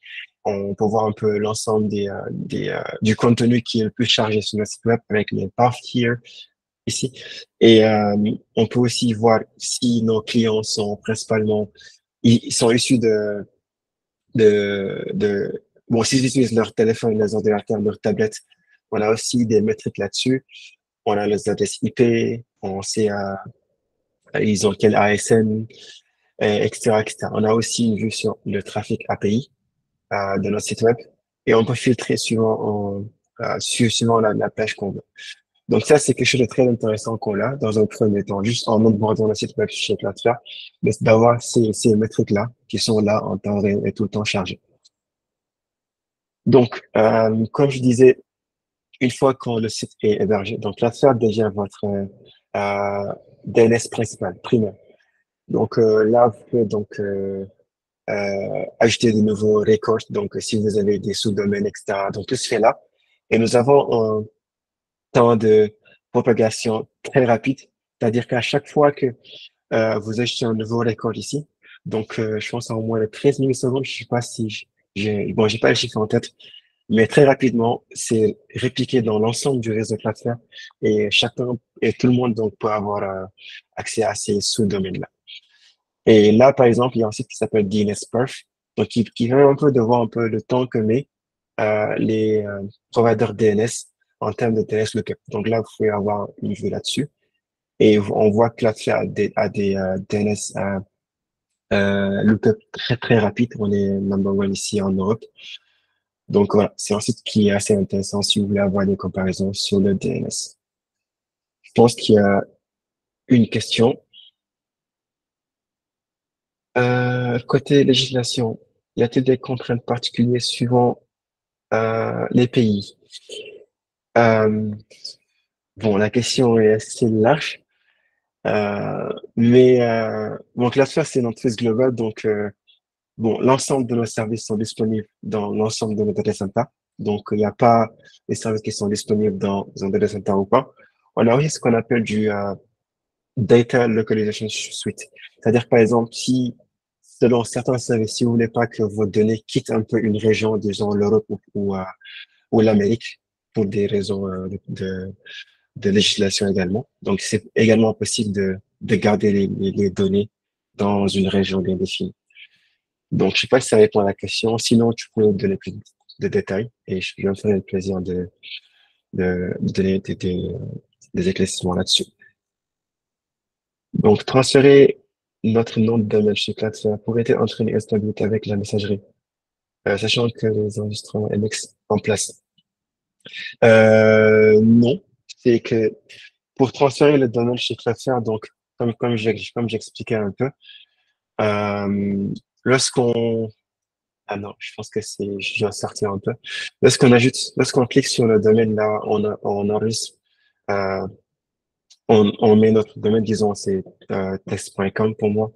On peut voir un peu l'ensemble du contenu qui est le plus chargé sur notre site web avec les path here ici. Et on peut aussi voir si nos clients sont principalement, ils sont issus bon, s'ils utilisent leur téléphone, leurs ordinateurs, leur tablette, on a aussi des métriques là-dessus. On a les adresses IP, on sait ils ont quel ASN, etc., etc. On a aussi une vue sur le trafic API de notre site web et on peut filtrer suivant la page qu'on veut. Donc ça, c'est quelque chose de très intéressant qu'on a dans un premier temps, juste en onboardant le site web chez Cloudflare, d'avoir ces métriques-là qui sont là en temps réel et tout le temps chargées. Donc, comme je disais, une fois que le site est hébergé, donc Cloudflare devient votre DNS principal, primaire. Donc là, vous pouvez donc ajouter de nouveaux records. Donc, si vous avez des sous-domaines, etc. Donc, tout se fait là. Et nous avons un temps de propagation très rapide. C'est-à-dire qu'à chaque fois que vous ajoutez un nouveau record ici, donc je pense en moins de 13 millisecondes, je sais pas si j'ai pas le chiffre en tête, mais très rapidement, c'est répliqué dans l'ensemble du réseau Cloudflare et chacun et tout le monde donc peut avoir accès à ces sous-domaines-là. Et là, par exemple, il y a un site qui s'appelle DNSPerf, donc qui vient un peu de voir un peu le temps que met les providers DNS en termes de DNS lookup. Donc là, vous pouvez avoir une vue là-dessus. Et on voit que Cloudflare a des DNS lookup très très rapide. On est number one ici en Europe. Donc voilà, c'est un site qui est assez intéressant si vous voulez avoir des comparaisons sur le DNS. Je pense qu'il y a une question. Côté législation, y a-t-il des contraintes particulières suivant les pays? Euh, bon, la question est assez large, mais donc Cloudflare, c'est une entreprise globale, donc bon, l'ensemble de nos services sont disponibles dans l'ensemble de nos data centers. Donc, il n'y a pas des services qui sont disponibles dans un data center ou pas. On a aussi ce qu'on appelle du Data Localization Suite. C'est-à-dire, par exemple, si, selon certains services, si vous voulez pas que vos données quittent un peu une région, disons l'Europe ou l'Amérique, pour des raisons de législation également. Donc, c'est également possible de garder les données dans une région bien définie. Donc, je sais pas si ça répond à la question. Sinon, tu peux me donner plus de détails et je me ferai le plaisir de donner des éclaircissements là-dessus. Donc, transférer notre nom de domaine chez Cloudflare pourrait entraîner instabilité avec la messagerie, sachant que les enregistrements MX en place. Non, c'est que pour transférer le domaine chez Cloudflare, donc, comme j'expliquais un peu, euh, lorsqu'on ah non, je pense que je viens de sortir un peu. Lorsqu'on clique sur le domaine là, on enregistre, euh, on met notre domaine, disons, c'est test.com pour moi.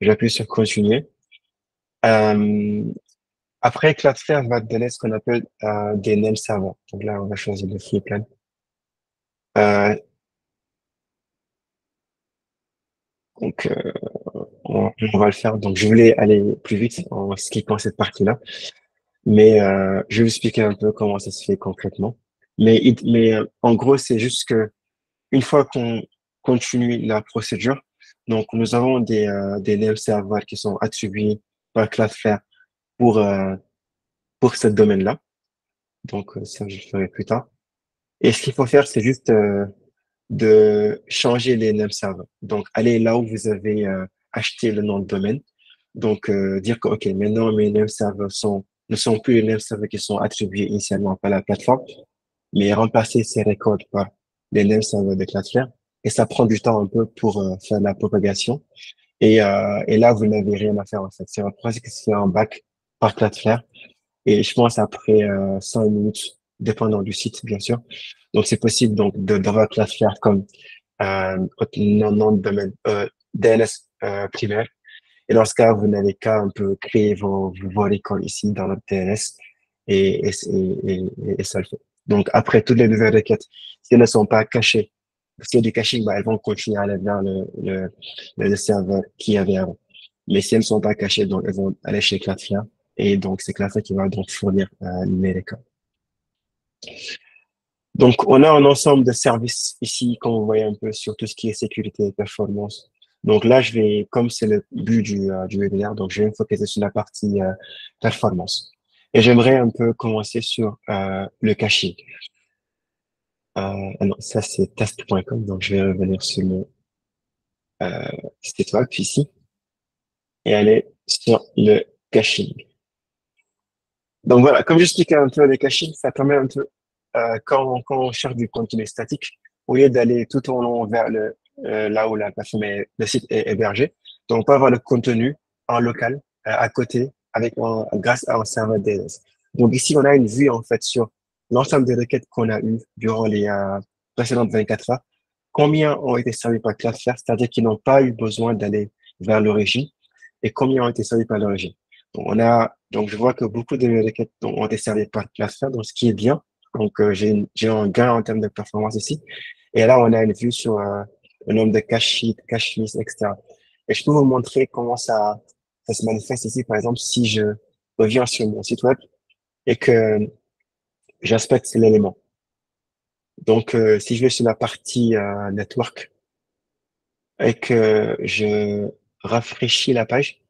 J'appuie sur continuer. Euh, Après, Cloudflare va te donner ce qu'on appelle des names servers. Donc là, on va choisir le free plan. Euh, donc, on va le faire. Donc, je voulais aller plus vite en skippant cette partie-là. Mais je vais vous expliquer un peu comment ça se fait concrètement. Mais en gros, c'est juste que une fois qu'on continue la procédure, donc nous avons des name servers qui sont attribués par Cloudflare pour pour ce domaine-là. Donc ça, je le ferai plus tard. Et ce qu'il faut faire, c'est juste de changer les name servers. Donc, aller là où vous avez acheté le nom de domaine. Donc, dire que, OK, maintenant, mes name servers ne sont plus les name servers qui sont attribués initialement par la plateforme, mais remplacer ces records par les name servers de Cloudflare. Et ça prend du temps un peu pour faire la propagation. Et là, vous n'avez rien à faire, en fait. C'est un projet qui se fait en back par Cloudflare. Et je pense après 5 minutes, dépendant du site, bien sûr. Donc, c'est possible donc d'avoir Cloudflare comme votre nom de domaine DNS primaire. Et dans ce cas, vous n'avez qu'à un peu créer vos records ici dans notre DNS et ça le fait. Donc, après, toutes les nouvelles requêtes, si elles ne sont pas cachées, s'il y a du caching, bah, elles vont continuer à aller vers le serveur qui y avait avant. Mais si elles ne sont pas cachées, donc elles vont aller chez Cloudflare. Et donc, c'est Cloudflare qui va donc fournir les records. Donc, on a un ensemble de services ici, comme vous voyez un peu sur tout ce qui est sécurité et performance. Donc là, comme c'est le but du webinaire, donc je vais me focaliser sur la partie performance. Et j'aimerais un peu commencer sur le caching. Ah non, ça c'est test.com, donc je vais revenir sur mon site web ici et aller sur le caching. Donc voilà, comme j'expliquais un peu le caching, ça permet un peu, quand on cherche du contenu statique, au lieu d'aller tout au long vers là où le site est hébergé, donc on peut avoir le contenu en local, à côté, grâce à un serveur DNS. Donc ici, on a une vue, en fait, sur l'ensemble des requêtes qu'on a eues durant les précédentes 24 heures. Combien ont été servis par Cloudflare, c'est-à-dire qu'ils n'ont pas eu besoin d'aller vers l'origine, et combien ont été servis par l'origine. Donc, je vois que beaucoup de mes requêtes ont été servies par Cloudflare, donc ce qui est bien. Donc, j'ai un gain en termes de performance ici. Et là, on a une vue sur le nombre de cache miss, etc. Et je peux vous montrer comment ça se manifeste ici. Par exemple, si je reviens sur mon site web et que j'inspecte l'élément. Donc, si je vais sur la partie network et que je rafraîchis la page,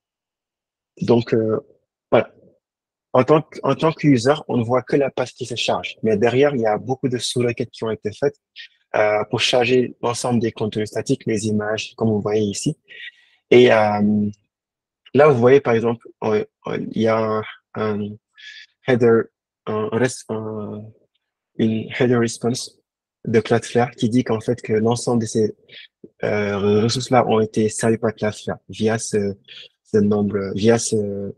donc voilà. En tant qu'user, on ne voit que la page qui se charge. Mais derrière, il y a beaucoup de sous-requêtes qui ont été faites pour charger l'ensemble des contenus statiques, les images, comme vous voyez ici. Et là, vous voyez, par exemple, il y a un header, une header response de Cloudflare qui dit qu'en fait, que l'ensemble de ces ressources-là ont été servies par Cloudflare via ce nombre, via ce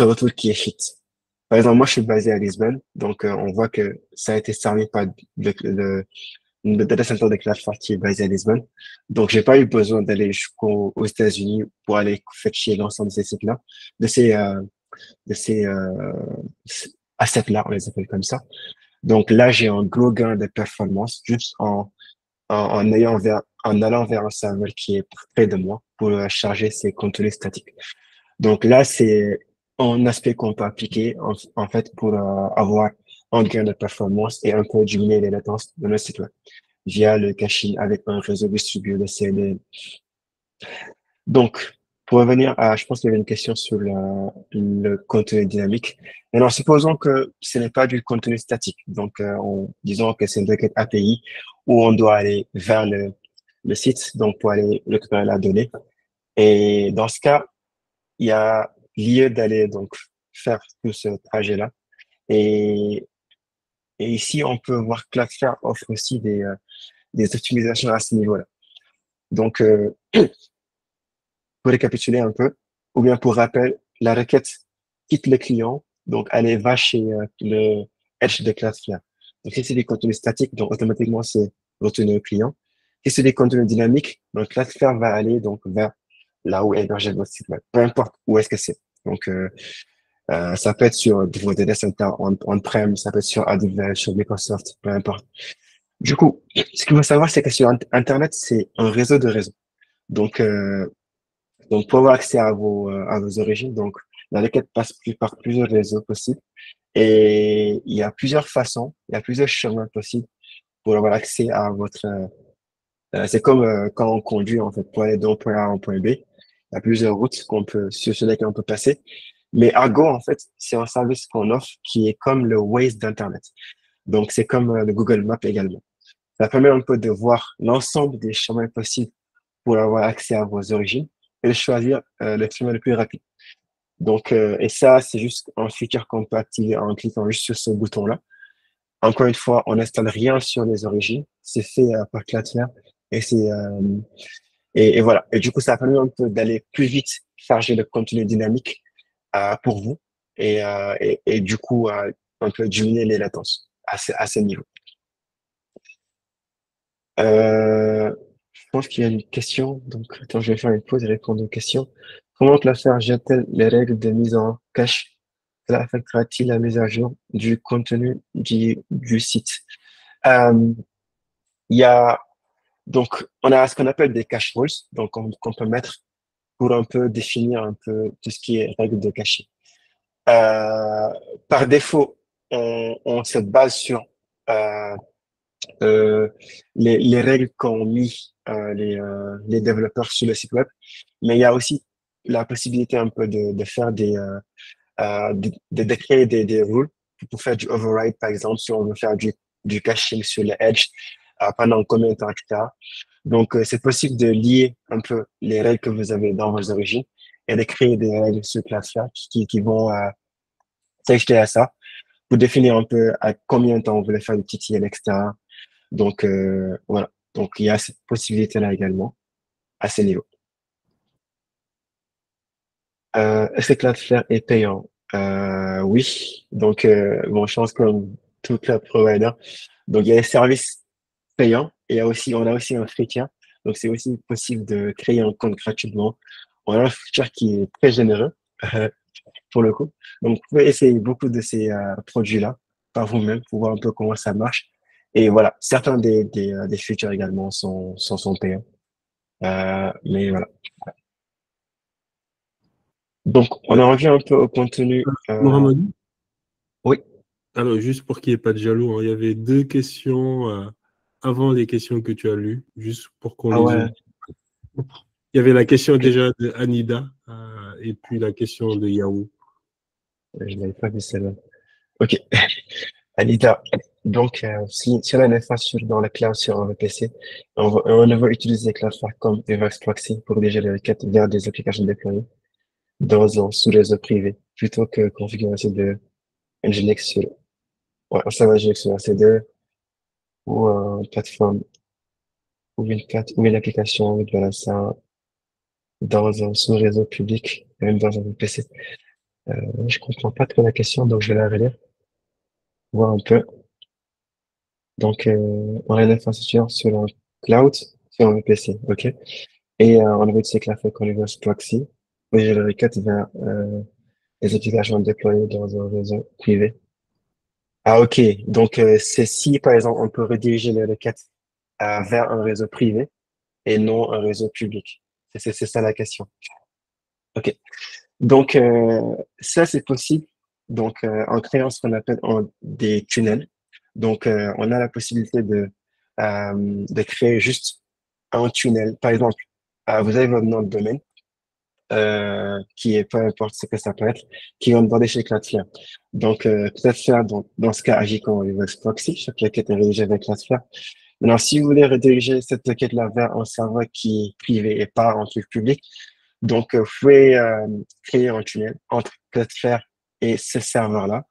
retour qui est fit. Par exemple, moi, je suis basé à Lisbonne, donc on voit que ça a été servi par le data center de Cloudflare qui est basé à Lisbonne. Donc, j'ai pas eu besoin d'aller aux États-Unis pour aller fetcher l'ensemble de ces sites-là, de ces assets-là, on les appelle comme ça. Donc là, j'ai un gros gain de performance juste en allant vers un serveur qui est près de moi pour charger ces contenus statiques. Donc là, c'est un aspect qu'on peut appliquer en fait pour avoir un gain de performance et un peu diminuer les latences de notre site web via le caching avec un réseau distribué de CDN. Donc, pour revenir je pense qu'il y avait une question sur le contenu dynamique. Alors, supposons que ce n'est pas du contenu statique. Donc, disons que c'est une requête API où on doit aller vers le site, donc pour aller récupérer la donnée. Et dans ce cas, il y a lieu d'aller donc faire tout ce trajet-là. Et, et ici, on peut voir que Cloudflare offre aussi des optimisations à ce niveau-là. Donc, pour récapituler un peu, ou bien pour rappel, la requête quitte le client, donc elle va chez le edge de Cloudflare. Donc, si c'est des contenus statiques, donc automatiquement, c'est retourné au client. Si c'est des contenus dynamiques, donc Cloudflare va aller donc vers là où est hébergé votre site web, peu importe où est-ce que c'est. Donc, ça peut être sur vos data centers on-prem, ça peut être sur AWS, sur Microsoft, peu importe. Du coup, ce qu'il faut savoir, c'est que sur Internet, c'est un réseau de réseaux. Donc, pour avoir accès à vos origines, donc, la requête passe par plusieurs réseaux possibles. Et il y a plusieurs façons, il y a plusieurs chemins possibles pour avoir accès à votre, c'est comme quand on conduit, en fait, pour aller d'un point A à un point B. Il y a plusieurs routes sur lesquelles on peut passer. Mais Argo, en fait, c'est un service qu'on offre qui est comme le Waze d'Internet. Donc, c'est comme le Google Maps également. Ça permet un peu de voir l'ensemble des chemins possibles pour avoir accès à vos origines et de choisir le chemin le plus rapide. Donc, et ça, c'est juste un feature qu'on peut activer en cliquant juste sur ce bouton-là. Encore une fois, on n'installe rien sur les origines. C'est fait par Cloudflare et et voilà. Et du coup, ça permet un peu d'aller plus vite charger le contenu dynamique pour vous et du coup, un peu diminuer les latences à ce niveau. Je pense qu'il y a une question. Donc, attends, je vais faire une pause et répondre aux questions. Comment Cloudflare gère-t-elle les règles de mise en cache? Cela affectera-t-il la mise à jour du contenu du site? Euh, il y a, donc, on a ce qu'on appelle des cache rules, donc qu'on peut mettre pour un peu définir un peu tout ce qui est règles de caching. Euh, Par défaut, on se base sur euh, euh, les règles qu'ont mis les développeurs sur le site web, mais il y a aussi la possibilité un peu de faire de créer des rules pour faire du override, par exemple, si on veut faire du caching sur le edge pendant combien de temps, etc. Donc, c'est possible de lier un peu les règles que vous avez dans vos origines et de créer des règles sur Cloudflare qui vont s'ajouter à ça pour définir un peu à combien de temps vous voulez faire du TTL, etc. Donc, voilà. Donc, il y a cette possibilité-là également à ce niveau. Est-ce que Cloudflare est payant? Oui. Donc, bon, je pense comme tout cloud provider. Donc, il y a des services payants et on a aussi un free tier. Donc, c'est aussi possible de créer un compte gratuitement. On a un free tier qui est très généreux, pour le coup. Donc, vous pouvez essayer beaucoup de ces produits-là par vous-même pour voir un peu comment ça marche. Et voilà, certains des features également sont payants. Mais voilà. Donc, on en revient un peu au contenu. Mohamed, Oui. alors juste pour qu'il n'y ait pas de jaloux, hein, il y avait deux questions avant les questions que tu as lues, juste pour qu'on Ah les ouais, oublie. Il y avait la question ok. déjà de Anida et puis la question de Yahoo. Je n'avais pas vu celle-là. Ok. Anita, donc, si on a une infrastructure dans le cloud sur un VPC, on veut utiliser Cloudflare comme Reverse Proxy pour diriger les requêtes vers des applications déployées dans un sous-réseau privé, plutôt que configurer de Nginx sur, ouais, un serveur Nginx sur EC2 ou une plateforme ou une application voilà, ça, dans un sous-réseau public, même dans un VPC. Je comprends pas trop la question, donc je vais la relire, voir un peu. Donc, on a une infrastructure sur un cloud, sur un VPC, ok? Et on veut utiliser Cloudflare Convergence Proxy pour gérer les requêtes vers les applications déployées dans un réseau privé. Ah, ok. Donc, c'est si, par exemple, on peut rediriger les requêtes vers un réseau privé et non un réseau public. C'est ça la question. Ok. Donc, ça, c'est possible. Donc, en créant ce qu'on appelle des tunnels. Donc, on a la possibilité de créer juste un tunnel. Par exemple, vous avez votre nom de domaine, qui est peu importe ce que ça peut être, qui va demander chez Cloudflare. Donc, peut-être faire dans ce cas agir comme reverse proxy, chaque requête est rédigée avec Cloudflare. Maintenant, si vous voulez rediriger cette requête-là vers un serveur qui est privé et pas un truc public, donc vous pouvez créer un tunnel entre Cloudflare et ce serveur-là.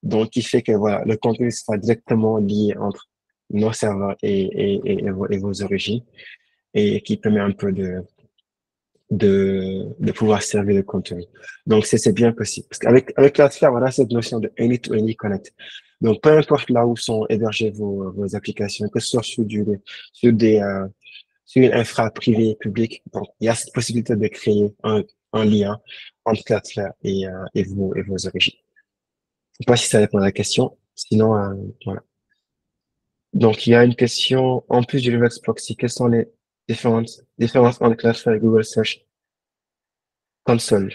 Donc, qui fait que voilà, le contenu sera directement lié entre nos serveurs et vos origines et qui permet un peu de pouvoir servir le contenu. Donc, c'est bien possible. Parce avec Cloudflare, on a cette notion de any-to-any connect. Donc, peu importe là où sont hébergées vos applications, que ce soit sur des, sur une infra privée, publique, donc, il y a cette possibilité de créer un lien entre Cloudflare et vos origines. Je sais pas si ça répond à la question. Sinon, voilà. Donc, il y a une question, en plus du reverse proxy, quelles sont les différences entre Cloudflare et Google Search Console?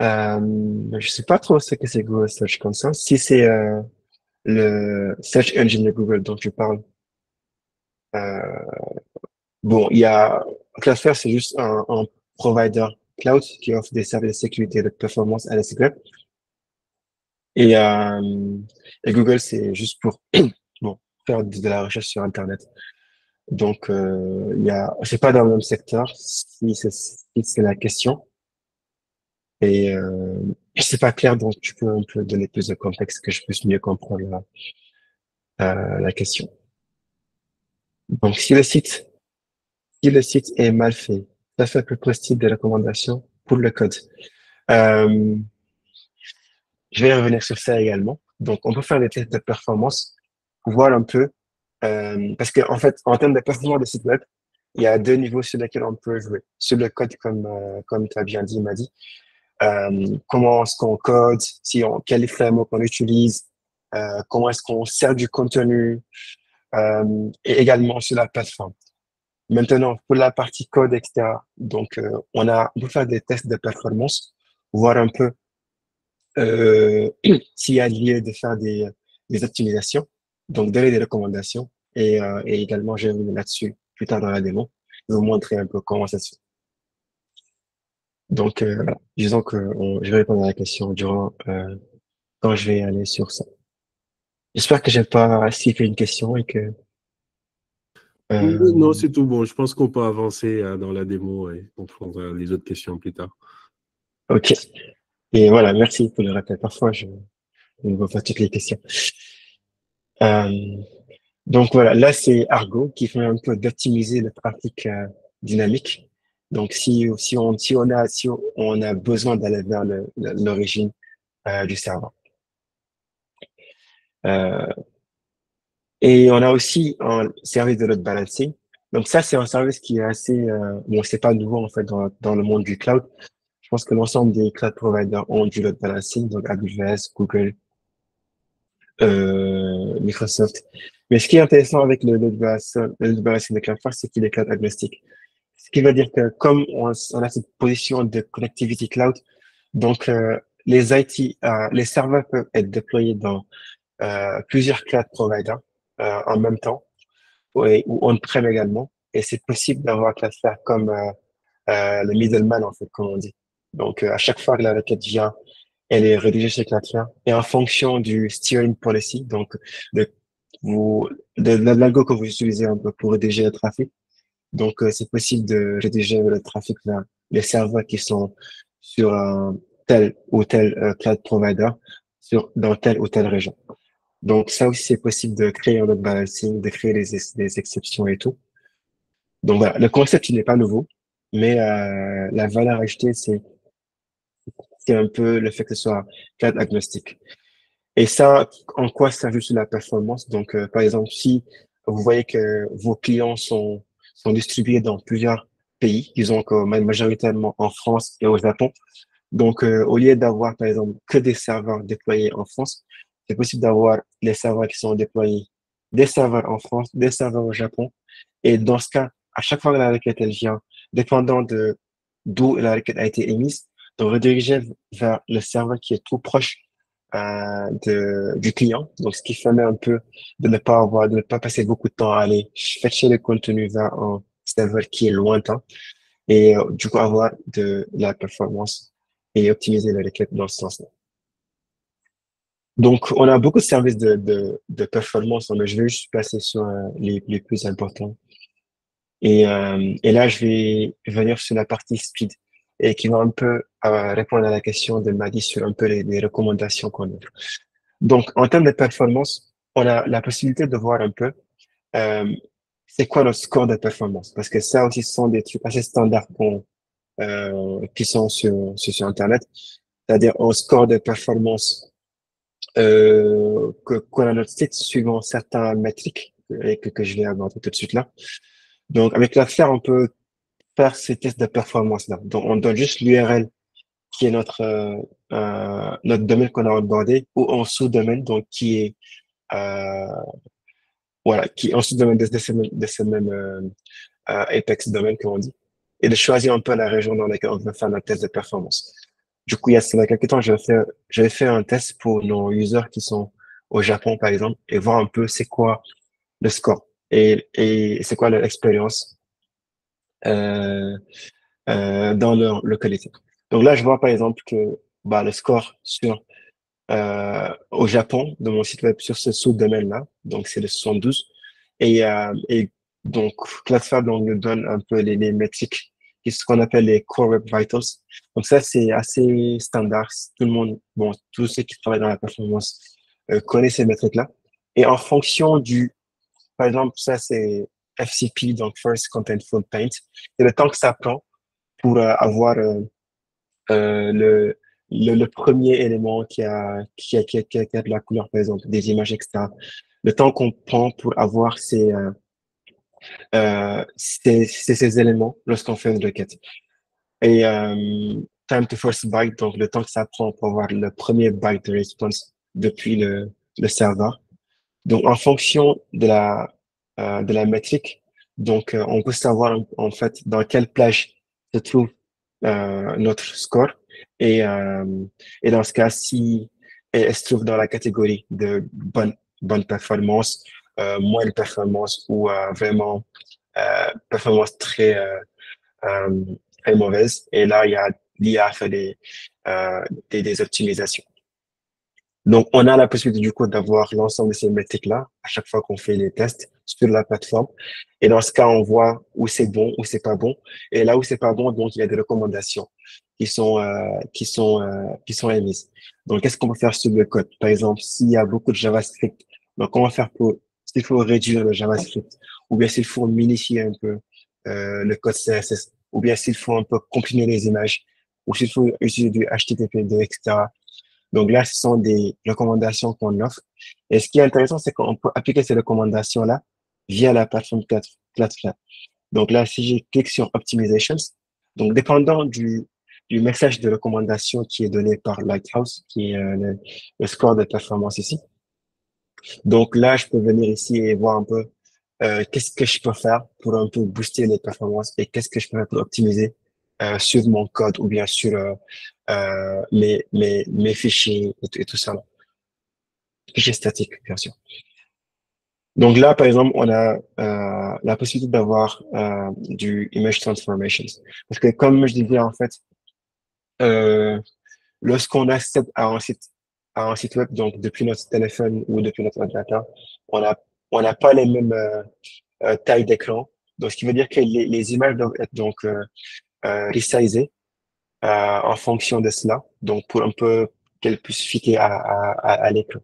Je sais pas trop ce que c'est Google Search Console. Si c'est le search engine de Google dont tu parles, euh, bon, il y a Cloudflare, c'est juste un provider cloud qui offre des services de sécurité et de performance à la sécurité. Et, euh, et Google, c'est juste pour bon faire de la recherche sur Internet. Donc, c'est pas dans le même secteur, si c'est la question. Et c'est pas clair, donc tu peux un peu donner plus de contexte que je puisse mieux comprendre la question. Donc, si le site est mal fait, ça fait plus possible des recommandations pour le code. Euh, je vais revenir sur ça également. Donc, on peut faire des tests de performance pour voir un peu, parce que en fait, en termes de performance de site web, il y a deux niveaux sur lesquels on peut jouer. Sur le code, comme tu as bien dit, m'a dit, comment est-ce qu'on code, quel framework on utilise, comment est-ce qu'on sert du contenu, et également sur la plateforme. Maintenant, pour la partie code, etc., donc on peut faire des tests de performance, voir un peu s'il y a lieu de faire des optimisations, donc donner des recommandations, et également je vais revenir là-dessus plus tard dans la démo, et vous montrer un peu comment ça se fait. Donc, voilà. Disons que je vais répondre à la question quand je vais aller sur ça. J'espère que j'ai pas cité une question et que Non, euh, c'est tout bon. Je pense qu'on peut avancer dans la démo et on prendra les autres questions plus tard. ok. Et voilà, merci pour le rappel. Parfois, je ne vois pas toutes les questions. Euh, donc voilà, là c'est Argo qui fait un peu d'optimiser le trafic dynamique. Donc si on a besoin d'aller vers l'origine du serveur. Euh, et on a aussi un service de load balancing. Donc ça c'est un service qui est assez bon, c'est pas nouveau en fait dans le monde du cloud. Je pense que l'ensemble des cloud providers ont du load balancing, donc AWS, Google, Microsoft. Mais ce qui est intéressant avec le load balancing de Cloudflare, c'est qu'il est cloud agnostique. Ce qui veut dire que comme on a cette position de connectivity cloud, donc les IT, les serveurs peuvent être déployés dans plusieurs cloud providers en même temps, ou on-prem également. Et c'est possible d'avoir Cloudflare comme le middleman, en fait, comme on dit. Donc, à chaque fois que la requête vient, elle est rédigée chez Cloudflare. Et en fonction du steering policy, donc de, de l'algo que vous utilisez un peu pour rédiger le trafic, donc c'est possible de rédiger le trafic vers les serveurs qui sont sur un tel ou tel cloud provider dans telle ou telle région. Donc ça aussi, c'est possible de créer un load balancing, de créer des exceptions et tout. Donc voilà, le concept, il n'est pas nouveau, mais la valeur ajoutée, c'est un peu le fait que ce soit cloud agnostique. Et ça, en quoi ça joue sur la performance? Donc, par exemple, si vous voyez que vos clients sont distribués dans plusieurs pays, disons que majoritairement en France et au Japon, donc au lieu d'avoir, par exemple, que des serveurs déployés en France, c'est possible d'avoir les serveurs qui sont déployés, des serveurs en France, des serveurs au Japon. Et dans ce cas, à chaque fois que la requête elle vient, dépendant de d'où la requête a été émise, de rediriger vers le serveur qui est tout proche du client. Donc, ce qui permet un peu de ne pas passer beaucoup de temps à aller fetcher le contenu vers un serveur qui est lointain et du coup avoir de la performance et optimiser la requête dans ce sens-là. Donc, on a beaucoup de services de performance, mais je vais juste passer sur les plus importants. Et là, je vais venir sur la partie speed et qui va un peu répondre à la question de Madi sur un peu les recommandations qu'on a. Donc, en termes de performance, on a la possibilité de voir un peu euh, c'est quoi notre score de performance. Parce que ça aussi, ce sont des trucs assez standards qui sont sur Internet. C'est-à-dire un score de performance qu'on a notre site suivant certains métriques que je vais aborder tout de suite là. Donc, avec la faire, on peut faire ces tests de performance-là. Donc, on donne juste l'URL qui est notre domaine qu'on a abordé ou un sous-domaine, donc qui est euh, voilà, qui est en sous-domaine de ce même Apex domaine, comme on dit, et de choisir un peu la région dans laquelle on veut faire notre test de performance. Du coup, il y a quelques temps, j'avais fait un test pour nos users qui sont au Japon, par exemple, et voir un peu c'est quoi le score et c'est quoi leur expérience euh, dans leur localité. Donc là, je vois par exemple que bah, le score sur au Japon, de mon site web sur ce sous-domaine-là. Donc, c'est le 72. Et donc, CloudFab, on nous donne un peu les métriques, qui ce qu'on appelle les Core Web Vitals. Donc, ça, c'est assez standard. Tout le monde, bon, tous ceux qui travaillent dans la performance connaissent ces métriques-là. Et en fonction par exemple, ça, c'est FCP, donc First Contentful Paint. C'est le temps que ça prend pour avoir le, le premier élément qui a de la couleur, par exemple, des images, etc. Le temps qu'on prend pour avoir ces éléments lorsqu'on fait une requête. Et time to first byte, donc le temps que ça prend pour avoir le premier byte de response depuis le serveur. Donc, en fonction de la métrique, donc on peut savoir en fait dans quelle plage se trouve notre score et, euh, et dans ce cas, si elle se trouve dans la catégorie de bonne performance, moyenne performance ou vraiment performance euh, très mauvaise. Et là, il y a l'IA fait des optimisations. Donc, on a la possibilité du coup d'avoir l'ensemble de ces métriques-là à chaque fois qu'on fait les tests sur la plateforme. Et dans ce cas, on voit où c'est bon, où c'est pas bon. Et là où c'est pas bon, donc il y a des recommandations qui sont émises. Donc, qu'est-ce qu'on peut faire sur le code? Par exemple, s'il y a beaucoup de JavaScript, donc comment faire pour s'il faut réduire le JavaScript, ou bien s'il faut minifier un peu le code CSS, ou bien s'il faut un peu comprimer les images, ou s'il faut utiliser du HTTP2, etc. Donc là, ce sont des recommandations qu'on offre. Et ce qui est intéressant, c'est qu'on peut appliquer ces recommandations-là via la plateforme Cloudflare. Donc là, si je clique sur Optimizations, donc dépendant du message de recommandation qui est donné par Lighthouse, qui est le score de performance ici. Donc là, je peux venir ici et voir un peu qu'est-ce que je peux faire pour un peu booster les performances et qu'est-ce que je peux faire pour optimiser sur mon code ou bien sur mes fichiers et tout ça, là. Fichiers statiques, bien sûr. Donc là, par exemple, on a la possibilité d'avoir du image transformations. Parce que comme je disais, en fait, euh, lorsqu'on accède à un site web, donc depuis notre téléphone ou depuis notre ordinateur, on a, on n'a pas les mêmes tailles d'écran. Donc, ce qui veut dire que les images doivent être donc resizées en fonction de cela, donc pour un peu qu'elles puissent fitter à l'écran.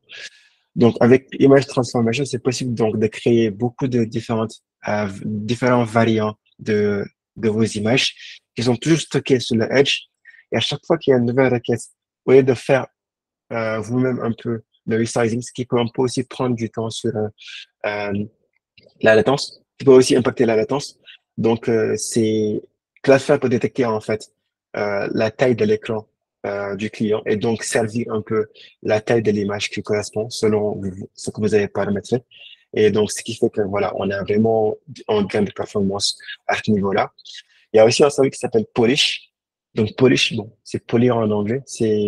Donc, avec Image Transformation, c'est possible donc de créer beaucoup de différents variants de vos images qui sont toujours stockées sur le Edge. Et à chaque fois qu'il y a une nouvelle requête, au lieu de faire vous-même un peu le resizing, ce qui peut un peu aussi prendre du temps sur euh, la latence, qui peut aussi impacter la latence. Donc, Cloudflare peut détecter en fait la taille de l'écran du client et donc servir un peu la taille de l'image qui correspond selon ce que vous avez paramétré. Et donc, ce qui fait que voilà, on a vraiment un gain de performance à ce niveau-là. Il y a aussi un service qui s'appelle Polish. Donc, Polish, bon, c'est polir en anglais,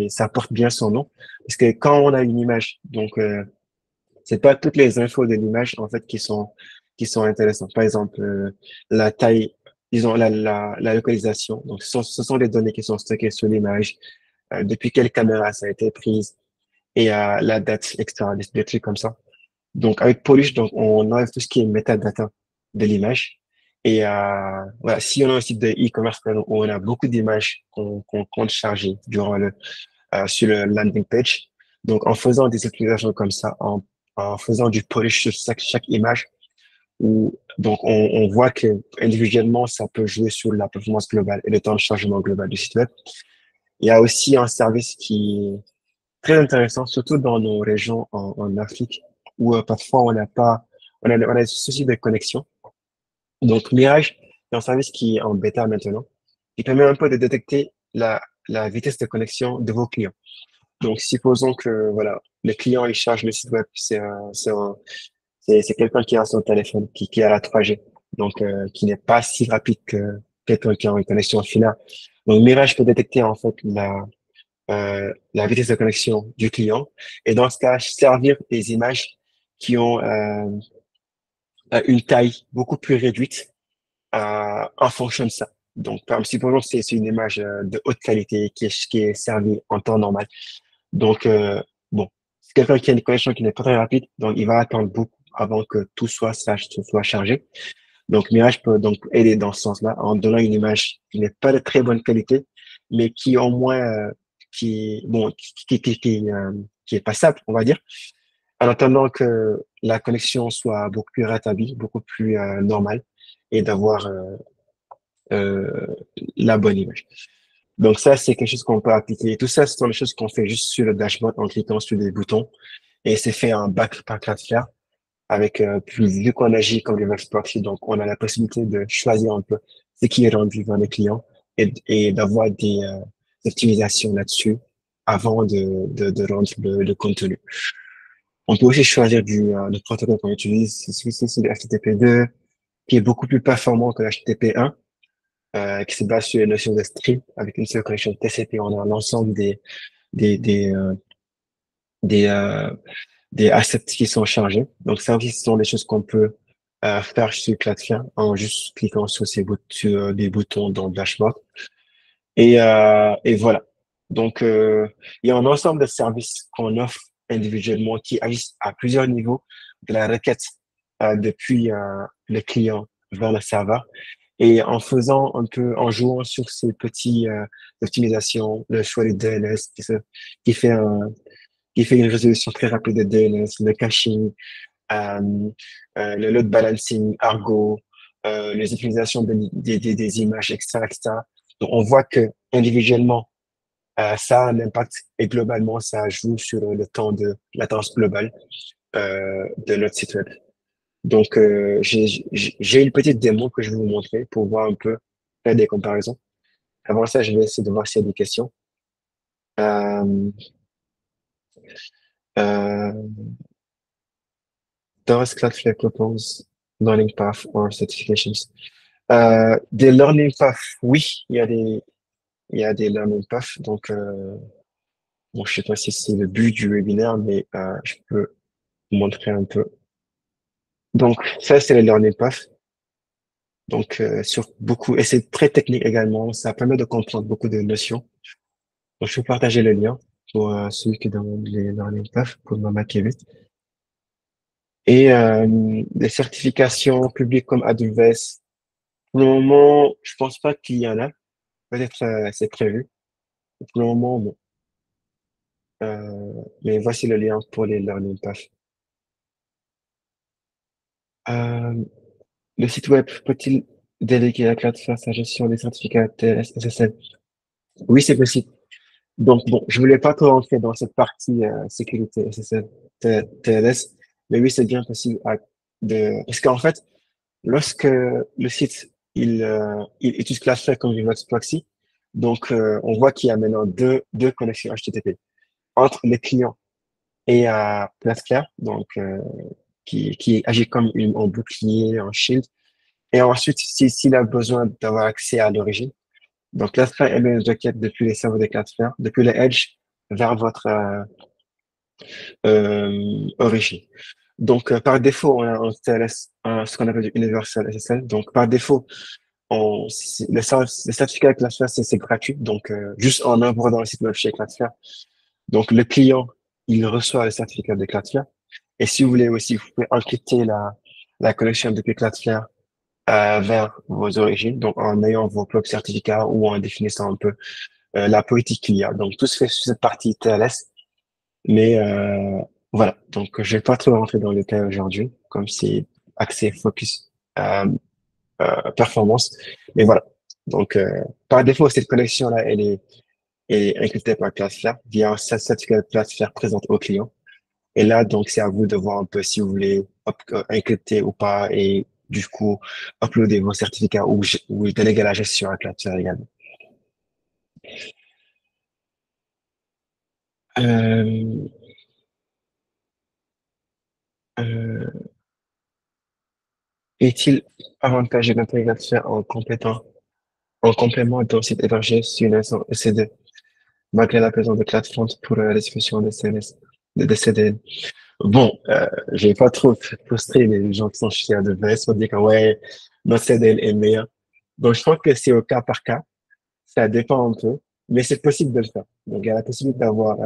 ça porte bien son nom. Parce que quand on a une image, donc, c'est pas toutes les infos de l'image, en fait, qui sont intéressantes. Par exemple, la taille, disons, la localisation. Donc, ce sont des données qui sont stockées sur l'image, depuis quelle caméra ça a été prise, et la date, etc., des trucs comme ça. Donc, avec Polish, donc, on enlève tout ce qui est metadata de l'image. Et voilà, si on a un site de e-commerce par exemple, où on a beaucoup d'images qu'on compte charger sur le landing page, donc en faisant des utilisations comme ça, en faisant du polish sur chaque image, donc on voit que individuellement, ça peut jouer sur la performance globale et le temps de chargement global du site web. Il y a aussi un service qui est très intéressant, surtout dans nos régions en Afrique, où parfois on a des soucis de connexion. Donc Mirage, c'est un service qui est en bêta maintenant, qui permet un peu de détecter la vitesse de connexion de vos clients. Donc, supposons que, voilà, le client, il charge le site web, c'est quelqu'un qui a son téléphone, qui a la 3G, donc, qui n'est pas si rapide que quelqu'un qui a une connexion finale. Donc, Mirage peut détecter, en fait, la vitesse de connexion du client et dans ce cas, servir des images qui ont, une taille beaucoup plus réduite, en fonction de ça. Donc, par exemple, supposons que c'est une image de haute qualité qui est servie en temps normal. Donc, C'est quelqu'un qui a une connexion qui n'est pas très rapide, donc il va attendre beaucoup avant que tout soit chargé. Donc, Mirage peut donc aider dans ce sens-là en donnant une image qui n'est pas de très bonne qualité, mais qui au moins, bon, qui est passable, on va dire, en attendant que la connexion soit beaucoup plus rétablie, beaucoup plus normale et d'avoir euh, la bonne image. Donc ça, c'est quelque chose qu'on peut appliquer. Tout ça, ce sont des choses qu'on fait juste sur le dashboard en cliquant sur des boutons et c'est fait en back par Cloudflare avec vu qu'on agit comme des web proxy, donc on a la possibilité de choisir un peu ce qui est rendu vers les clients et d'avoir des optimisations là-dessus avant de rendre le contenu. On peut aussi choisir le protocole qu'on utilise. C'est le HTTP2 qui est beaucoup plus performant que le HTTP1, qui se base sur les notions de stream avec une seule connexion TCP. On a l'ensemble des, des, euh, des, euh, des assets qui sont chargés. Donc ça aussi, ce sont des choses qu'on peut faire sur Cloudflare en juste cliquant sur sur des boutons dans le dashboard. Et voilà. Donc, il y a un ensemble de services qu'on offre individuellement qui agissent à plusieurs niveaux de la requête depuis le client vers le serveur. Et en faisant un peu, en jouant sur ces petits optimisations, le choix du DNS qui fait qui fait une résolution très rapide de DNS, le caching, euh, le load balancing, Argo, les utilisations des images, etc., etc. Donc, on voit que individuellement, ça a un impact et globalement, ça joue sur le temps de latence globale de notre site web. Donc, j'ai une petite démo que je vais vous montrer pour voir un peu, faire des comparaisons. Avant ça, je vais essayer de voir s'il y a des questions. Euh, euh, does Cloudflare propose learning path or certifications? Des learning paths, oui, il y a des learning paths. Donc, bon, je sais pas si c'est le but du webinaire, mais je peux vous montrer un peu. Donc, ça, c'est le learning path. Donc, sur beaucoup, et c'est très technique également. Ça permet de comprendre beaucoup de notions. Donc, je vais partager le lien pour celui qui demande les learning paths pour Mama Kevin. Et les certifications publiques comme AWS, pour le moment, je pense pas qu'il y en a. Peut-être c'est prévu. Pour le moment, bon. Mais voici le lien pour les learning paths. Euh, le site web peut-il déléguer à Cloudflare sa gestion des certificats TLS, SSL? Oui, c'est possible. Donc, bon, je voulais pas trop rentrer dans cette partie sécurité SSL, TLS, mais oui, c'est bien possible parce qu'en fait, lorsque le site, il utilise Cloudflare comme une web proxy, donc on voit qu'il y a maintenant deux connexions HTTP entre les clients et Cloudflare, donc qui agit comme un bouclier, un shield. Et ensuite, s'il a besoin d'avoir accès à l'origine, donc Cloudflare émet une requête depuis les serveurs de Cloudflare, depuis le edge vers votre origine. Donc, par défaut, on a un TLS, ce qu'on appelle du Universal SSL. Donc, par défaut, le certificat Cloudflare, c'est gratuit. Donc, juste en dans le site web chez Cloudflare. Donc, le client, il reçoit le certificat de Cloudflare. Et si vous voulez aussi, vous pouvez encrypter la connexion depuis Cloudflare vers vos origines, donc en ayant vos propres certificats ou en définissant un peu la politique qu'il y a. Donc, tout se fait sur cette partie TLS. Mais voilà, donc je vais pas trop rentrer dans le détail aujourd'hui, comme c'est axé focus euh, performance. Mais voilà, donc par défaut, cette connexion-là, elle est encryptée par Cloudflare via un certificat de Cloudflare présente au client. Et là, donc, c'est à vous de voir un peu si vous voulez encrypter ou pas et du coup, uploader vos certificats ou déléguer la gestion à Cloudflare également. Euh, euh, Est-il avantageux d'intégrer Cloudflare en complément d'un site hébergé sur une instance EC2, malgré la présence de CloudFront pour la distribution des CNS, de CDN? Bon, je vais pas trop frustrer les gens qui sont chez AWS pour dire que ouais, notre CDN est meilleur. Donc, je pense que c'est au cas par cas. Ça dépend un peu, mais c'est possible de le faire. Donc, il y a la possibilité d'avoir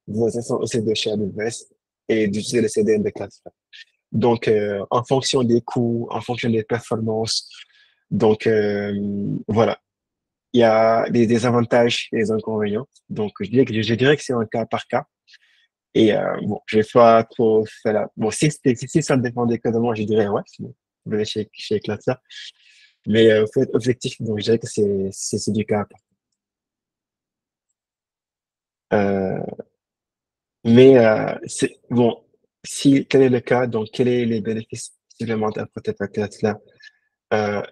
vos instances EC2 chez AWS et d'utiliser le CDN de Cloudflare. Donc, en fonction des coûts, en fonction des performances, donc voilà, il y a des avantages et des inconvénients. Donc, je dirais que c'est un cas par cas. Et bon, je vais pas trop faire la... Bon, si ça dépendait que de moi, je dirais ouais, vous venez chez Cloudflare. Mais faut être objectif, donc je dirais que c'est du cas. Euh, mais c'est bon, si tel est le cas, donc quels sont les bénéfices supplémentaires peut-être avec Cloudflare?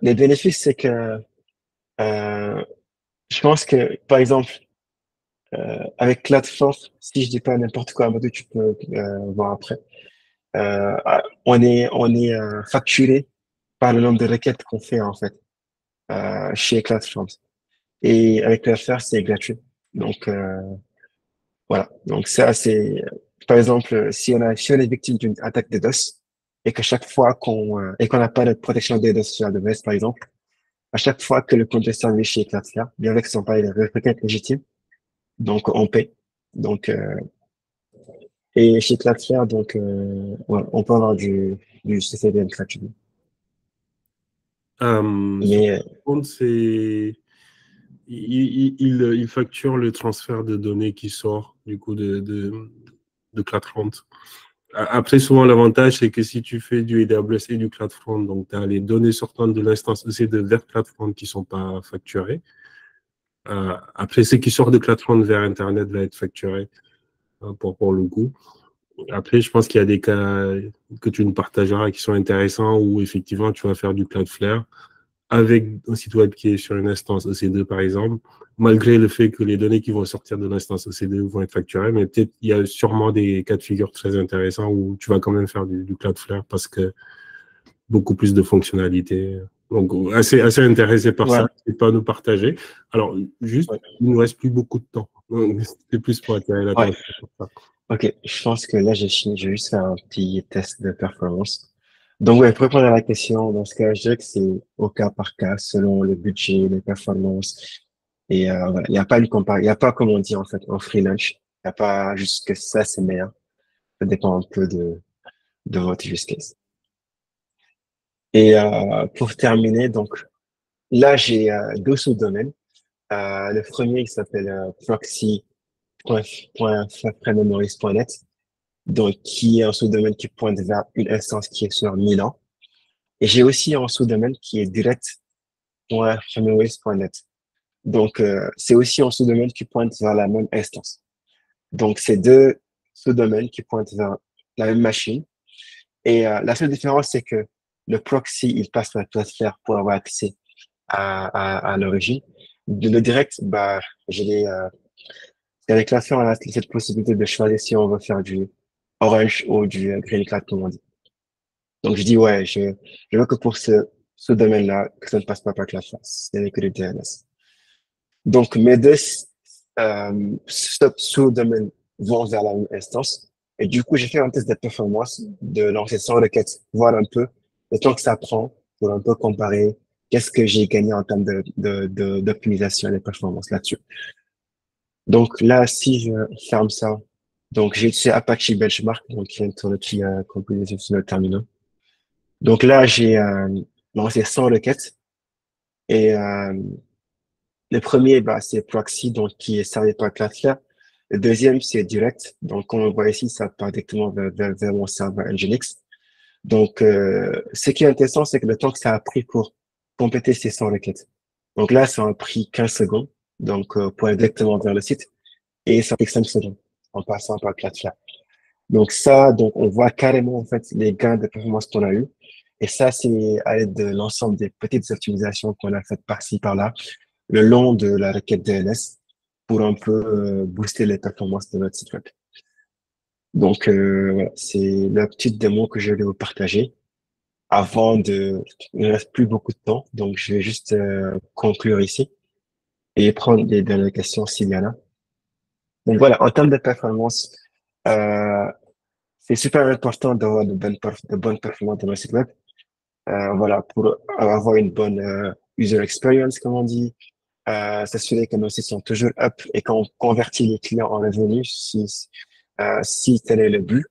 Les bénéfices, c'est que euh, je pense que, par exemple, avec Cloudflare, si je dis pas n'importe quoi, mais tu peux voir après, on est facturé par le nombre de requêtes qu'on fait en fait chez Cloudflare. Et avec Cloudflare, c'est gratuit. Donc voilà. Donc ça, c'est par exemple, si on est victime d'une attaque DDoS et que chaque fois qu'on n'a pas de protection DDoS sur AWS, par exemple, à chaque fois que le compte est servi chez Cloudflare, bien avec son pas les requêtes légitimes, donc on paie. Donc et chez Cloudflare, donc ouais, on peut avoir du CCDM gratuitement. Sur Mais le compte, c'est il facture le transfert de données qui sort du coup de CloudFront. Après, souvent, l'avantage, c'est que si tu fais du AWS et du CloudFront, donc tu as les données sortant de l'instance EC2 vers CloudFront qui ne sont pas facturées. Après, ce qui sort de CloudFront vers Internet va être facturé pour le coup. Après, je pense qu'il y a des cas que tu nous partageras qui sont intéressants où effectivement tu vas faire du Cloudflare avec un site web qui est sur une instance EC2 par exemple, malgré le fait que les données qui vont sortir de l'instance EC2 vont être facturées, mais peut-être il y a sûrement des cas de figure très intéressants où tu vas quand même faire du Cloudflare parce que beaucoup plus de fonctionnalités. Donc, assez intéressé par ouais, ça, c'est pas à nous partager. Alors, juste, ouais, il nous reste plus beaucoup de temps. C'est plus pour attirer ouais. l'attention sur ça. Ok, je pense que là j'ai fini. Je vais juste faire un petit test de performance. Donc ouais, pour répondre à la question, dans ce cas, je dirais que c'est au cas par cas, selon le budget, les performances. Et voilà, il n'y a pas une il y a pas comme on dit en fait en freelance. Il n'y a pas juste que ça c'est meilleur. Ça dépend un peu de votre use case. Et pour terminer, donc là j'ai deux sous-domaines. Le premier il s'appelle proxy.frememories.net, donc qui est un sous-domaine qui pointe vers une instance qui est sur Milan. Et j'ai aussi un sous-domaine qui est direct.fremeways.net. Donc, c'est aussi un sous-domaine qui pointe vers la même instance. Donc, c'est deux sous-domaines qui pointent vers la même machine. Et la seule différence, c'est que le proxy, il passe par la Cloudflare pour avoir accès à l'origine. Le direct, bah, je l'ai, avec Cloudflare, on a cette possibilité de choisir si on veut faire du orange ou du green cloud, comme on dit. Donc, je dis, ouais, je veux que pour ce domaine-là, que ça ne passe pas par la face. Ce n'est que le DNS. Donc, mes deux sous-domaines vont vers la même instance. Et du coup, j'ai fait un test de performance de lancer 100 requêtes, voir un peu le temps que ça prend pour un peu comparer qu'est-ce que j'ai gagné en termes d'optimisation et de performance là-dessus. Donc là, si je ferme ça, donc j'ai utilisé Apache Benchmark, donc qui est une outil compilation sur le terminal. Donc là, j'ai lancé 100 requêtes et le premier, bah, c'est Proxy, donc qui est servi par Cloudflare. Le deuxième, c'est Direct. Donc, comme on voit ici, ça part directement vers mon serveur Nginx. Donc, ce qui est intéressant, c'est que le temps que ça a pris pour compléter ces 100 requêtes. Donc là, ça a pris 15 secondes, donc pour aller directement vers le site, et ça fait 5 secondes en passant par Cloudflare. Donc ça, donc on voit carrément en fait les gains de performance qu'on a eu. Et ça, c'est à l'aide de l'ensemble des petites optimisations qu'on a faites par-ci, par-là, le long de la requête DNS pour un peu booster les performances de notre site web. Donc voilà, c'est la petite démo que je voulais vous partager. Il ne reste plus beaucoup de temps, donc je vais juste conclure ici et prendre les dernières questions s'il y en a. Donc voilà, en termes de performance, euh, c'est super important d'avoir de bonnes performances dans le site web. Voilà, pour avoir une bonne user experience, comme on dit, s'assurer que nos sites sont toujours up et qu'on convertit les clients en revenus si tel est le but.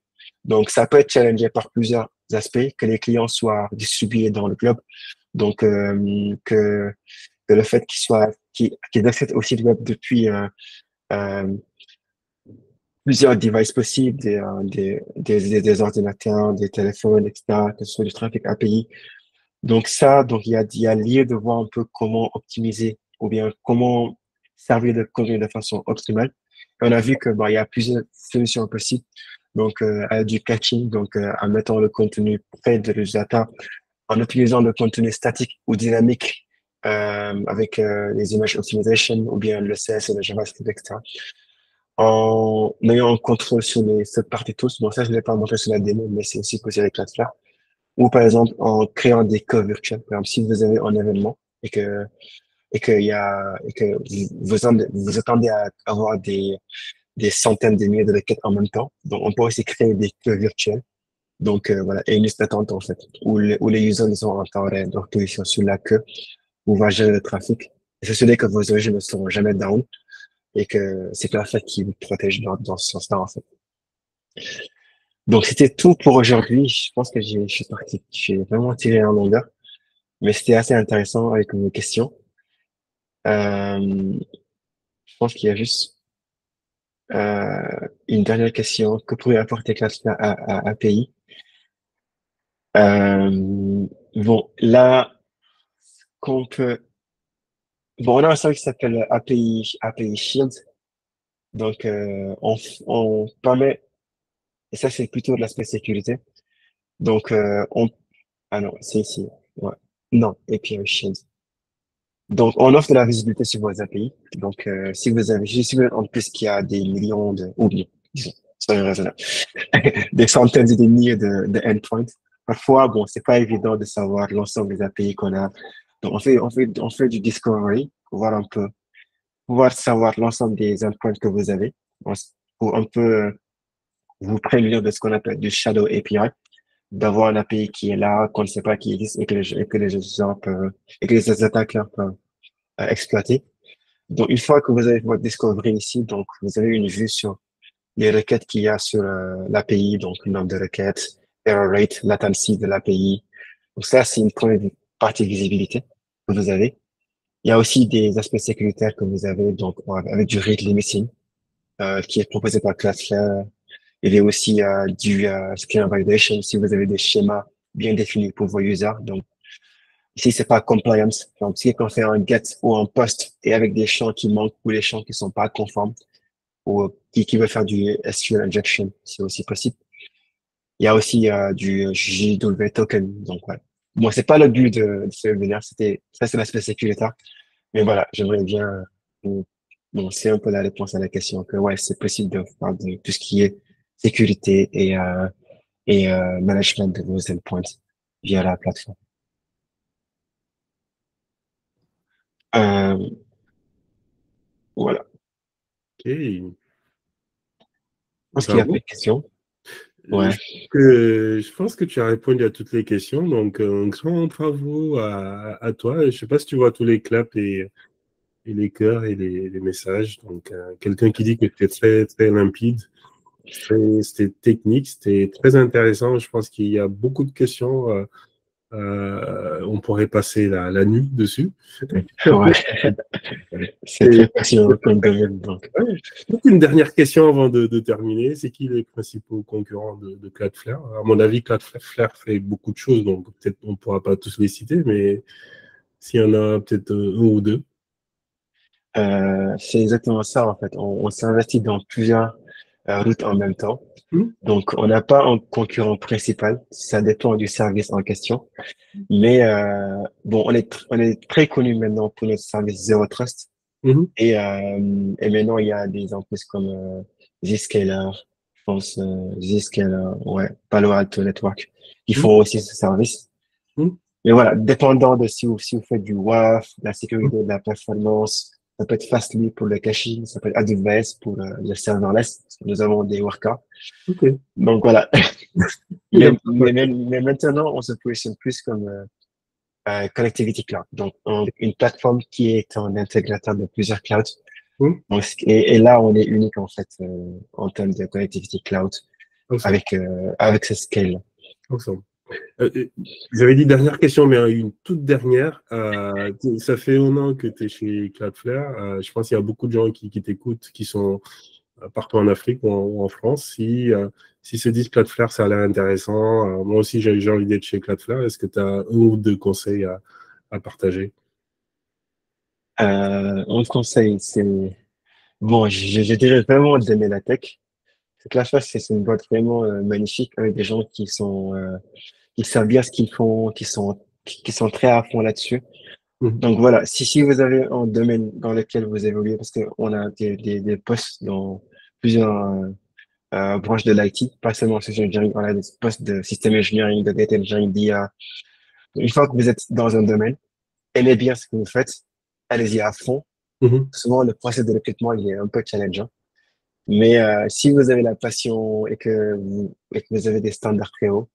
Donc, ça peut être challengé par plusieurs aspects, que les clients soient distribués dans le globe. Donc, que le fait qu'ils accèdent au site web depuis euh, plusieurs devices possibles, des ordinateurs, des téléphones, etc., que ce soit du trafic API. Donc il y a lieu de voir un peu comment optimiser ou bien comment servir le contenu de façon optimale. Et on a vu que, il y a plusieurs solutions possibles. Donc, du caching, donc, en mettant le contenu près de l'utilisateur, en utilisant le contenu statique ou dynamique, avec, les images optimization ou bien le CS et le JavaScript, etc. En ayant un contrôle sur les cette partie tous. Bon, ça, je ne l'ai pas montré sur la démo, mais c'est aussi possible avec Cloudflare. Ou par exemple, en créant des cas virtuels. Par exemple, si vous avez un événement et que vous attendez à avoir des centaines de milliers de requêtes en même temps. Donc, on peut aussi créer des queues virtuelles. Donc, voilà, et une liste d'attente, en fait, où les users sont en temps réel. Donc, ils sont sur la queue, où va gérer le trafic. Et s'assurer que vos origines ne seront jamais down et que c'est la fait qui vous protège dans ce sens-là, en fait. Donc, c'était tout pour aujourd'hui. Je pense que je suis parti, j'ai vraiment tiré en longueur, mais c'était assez intéressant avec vos questions. Je pense qu'il y a juste une dernière question. Que pourrait apporter Cloudflare à API? Bon, là, qu'on peut... Bon, on a un service qui s'appelle API Shield. Donc, on permet... Et ça, c'est plutôt de l'aspect sécurité. Donc, Ah non, c'est ici. Ouais. Non, API Shield. Donc, on offre de la visibilité sur vos API. Donc, si vous avez, je suis en plus qu'il y a des millions de, ou bien, disons, soyons raisonnables, des centaines et des milliers de endpoints. Parfois, bon, c'est pas évident de savoir l'ensemble des API qu'on a. Donc, on fait du discovery pour voir un peu, pouvoir savoir l'ensemble des endpoints que vous avez pour un peu vous prévenir de ce qu'on appelle du shadow API, d'avoir un API qui est là, qu'on ne sait pas qui existe et que les gens peuvent, et que les attaquants peuvent exploiter. Donc, une fois que vous avez votre discovery ici, donc, vous avez une vue sur les requêtes qu'il y a sur l'API, donc le nombre de requêtes, error rate, latency de l'API. Donc ça, c'est une première partie de visibilité que vous avez. Il y a aussi des aspects sécuritaires que vous avez, donc avec du rate limiting, qui est proposé par Cloudflare. Il y a aussi du screen validation si vous avez des schémas bien définis pour vos users. Donc ici, c'est pas compliance. Donc si on fait un get ou un post et avec des champs qui manquent ou les champs qui sont pas conformes, ou qui veut faire du SQL injection, c'est aussi possible. Il y a aussi du JW token. Donc, ouais. Bon, c'est pas le but de ce webinaire, ça, c'est l'aspect sécuritaire. Mais voilà, j'aimerais bien, euh, bon, c'est un peu la réponse à la question que, ouais, c'est possible de faire de tout ce qui est sécurité et management de vos endpoints via la plateforme. Euh, voilà. Ok, Je pense qu'il bah y a pas bon. de questions. Je Ouais. je pense que tu as répondu à toutes les questions, donc un grand bravo à toi. Je ne sais pas si tu vois tous les claps et les cœurs et les messages. Donc, quelqu'un qui dit que c'était très, très limpide, c'était technique, c'était très intéressant. Je pense qu'il y a beaucoup de questions. On pourrait passer la nuit dessus. Ouais. C'est Et, très passionnant comme domaine, donc. ouais. Donc, une dernière question avant de terminer. C'est qui les principaux concurrents de Cloudflare? À mon avis, Cloudflare fait beaucoup de choses, donc peut-être on ne pourra pas tous les citer, mais s'il y en a peut-être un ou deux. C'est exactement ça, en fait. On s'investit dans plusieurs routes en même temps. Hmm. Donc, on n'a pas un concurrent principal. Ça dépend du service en question. Mais bon, on est très connu maintenant pour notre service Zero Trust. Mhm. Et maintenant, il y a des entreprises comme Zscaler, je pense, Zscaler, ouais, Palo Alto Network, qui Hmm. font aussi ce service. Hmm. Mais voilà, dépendant de si vous faites du WAF, de la sécurité, de la performance, ça peut être Fastly pour le caching, ça peut être AWS pour le serverless, parce que nous avons des workers. Ok. Donc voilà. Il y a pas de- Mais maintenant, on se positionne plus comme Connectivity Cloud. Donc, une plateforme qui est un intégrateur de plusieurs clouds. Hmm. Donc, et là, on est unique en fait en termes de Connectivity Cloud Awesome. avec ce scale. Awesome. J'avais dit dernière question, mais une toute dernière. Ça fait un an que tu es chez Cloudflare. Je pense qu'il y a beaucoup de gens qui t'écoutent, qui sont partout en Afrique ou en France. Si se disent Cloudflare, ça a l'air intéressant. Moi aussi, j'ai envie d'être chez Cloudflare. Est-ce que tu as un ou deux conseils à partager? On conseille, c'est bon, j'ai déjà vraiment aimé la tech. Cette la face, c'est une boîte vraiment magnifique avec des gens qui savent bien ce qu'ils font, qui sont très à fond là-dessus. Mhm. Donc voilà, si vous avez un domaine dans lequel vous évoluez, parce qu'on a des postes dans plusieurs branches de l'IT, pas seulement social engineering, on a des postes de système engineering, de data engineering, d'IA. Une fois que vous êtes dans un domaine, aimez bien ce que vous faites, allez-y à fond. Mhm. Souvent, le process de recrutement, il est un peu challengeant. Mais si vous avez la passion et que vous avez des standards très hauts,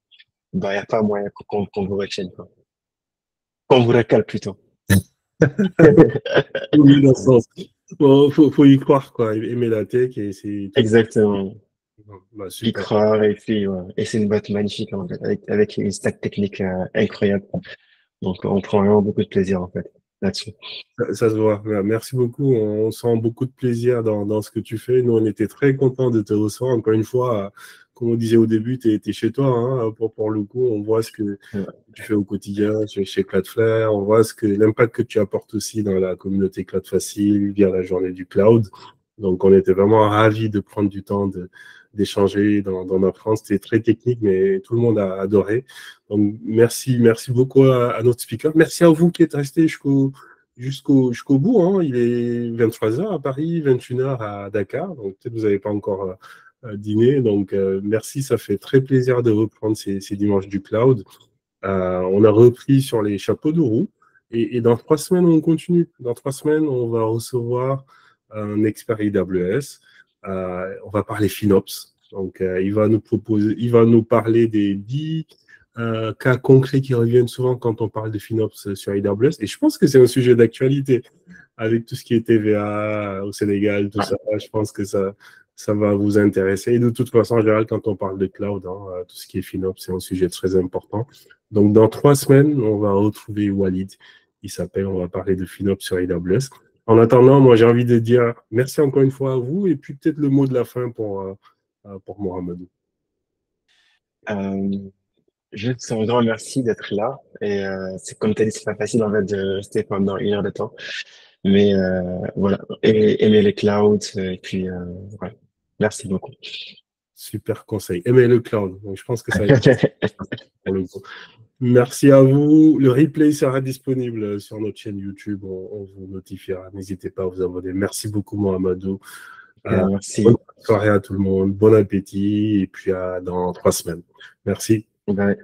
ben, il n'y a pas moyen qu'on vous retienne, quoi. Qu'on vous recale plutôt. Oui, dans ce sens. Bon, faut y croire, quoi. Aimer la tech et c'est tout. Exactement. Bah, Y super. croire et puis ouais. Et c'est une boîte magnifique en fait, avec une stack technique incroyable. Donc on prend vraiment beaucoup de plaisir en fait là-dessus. Ça se voit. Voilà, merci beaucoup. On sent beaucoup de plaisir dans ce que tu fais. Nous, on était très contents de te recevoir. Encore une fois, comme on disait au début, tu es chez toi. Hein, pour le coup, on voit ce que Ouais. tu fais au quotidien chez Cloudflare. On voit l'impact que tu apportes aussi dans la communauté Cloud Facile via la journée du cloud. Donc, on était vraiment ravis de prendre du temps d'échanger, d'en apprendre. C'était très technique, mais tout le monde a adoré. Donc, merci beaucoup à notre speaker. Merci à vous qui êtes restés jusqu'au bout. Hein. Il est 23 heures à Paris, 21 heures à Dakar. Donc, peut-être que vous n'avez pas encore dîné. Donc, merci. Ça fait très plaisir de reprendre ces dimanches du cloud. On a repris sur les chapeaux de roue. Et dans 3 semaines, on continue. Dans 3 semaines, on va recevoir un expert AWS. On va parler FinOps. Donc, il va nous parler des 10 cas concrets qui reviennent souvent quand on parle de FinOps sur AWS. Et je pense que c'est un sujet d'actualité avec tout ce qui est TVA au Sénégal, tout ça. Je pense que ça va vous intéresser. Et de toute façon, en général, quand on parle de cloud, hein, tout ce qui est FinOps, c'est un sujet très important. Donc, dans 3 semaines, on va retrouver Walid. On va parler de FinOps sur AWS. En attendant, moi, j'ai envie de dire merci encore une fois à vous et puis peut-être le mot de la fin pour Mohamedou. Euh, Juste un grand merci d'être là. Et c'est comme tu as dit, c'est pas facile en fait de rester pendant 1 heure de temps. Mais voilà, et, aimer les clouds et puis voilà. Merci beaucoup. Super conseil. Aimez le cloud. Donc, je pense que ça va être pour le coup. Merci à vous. Le replay sera disponible sur notre chaîne YouTube. On vous notifiera. N'hésitez pas à vous abonner. Merci beaucoup, Mohamedou. Bonne Merci. soirée à tout le monde. Bon appétit. Et puis dans 3 semaines. Merci. Bye.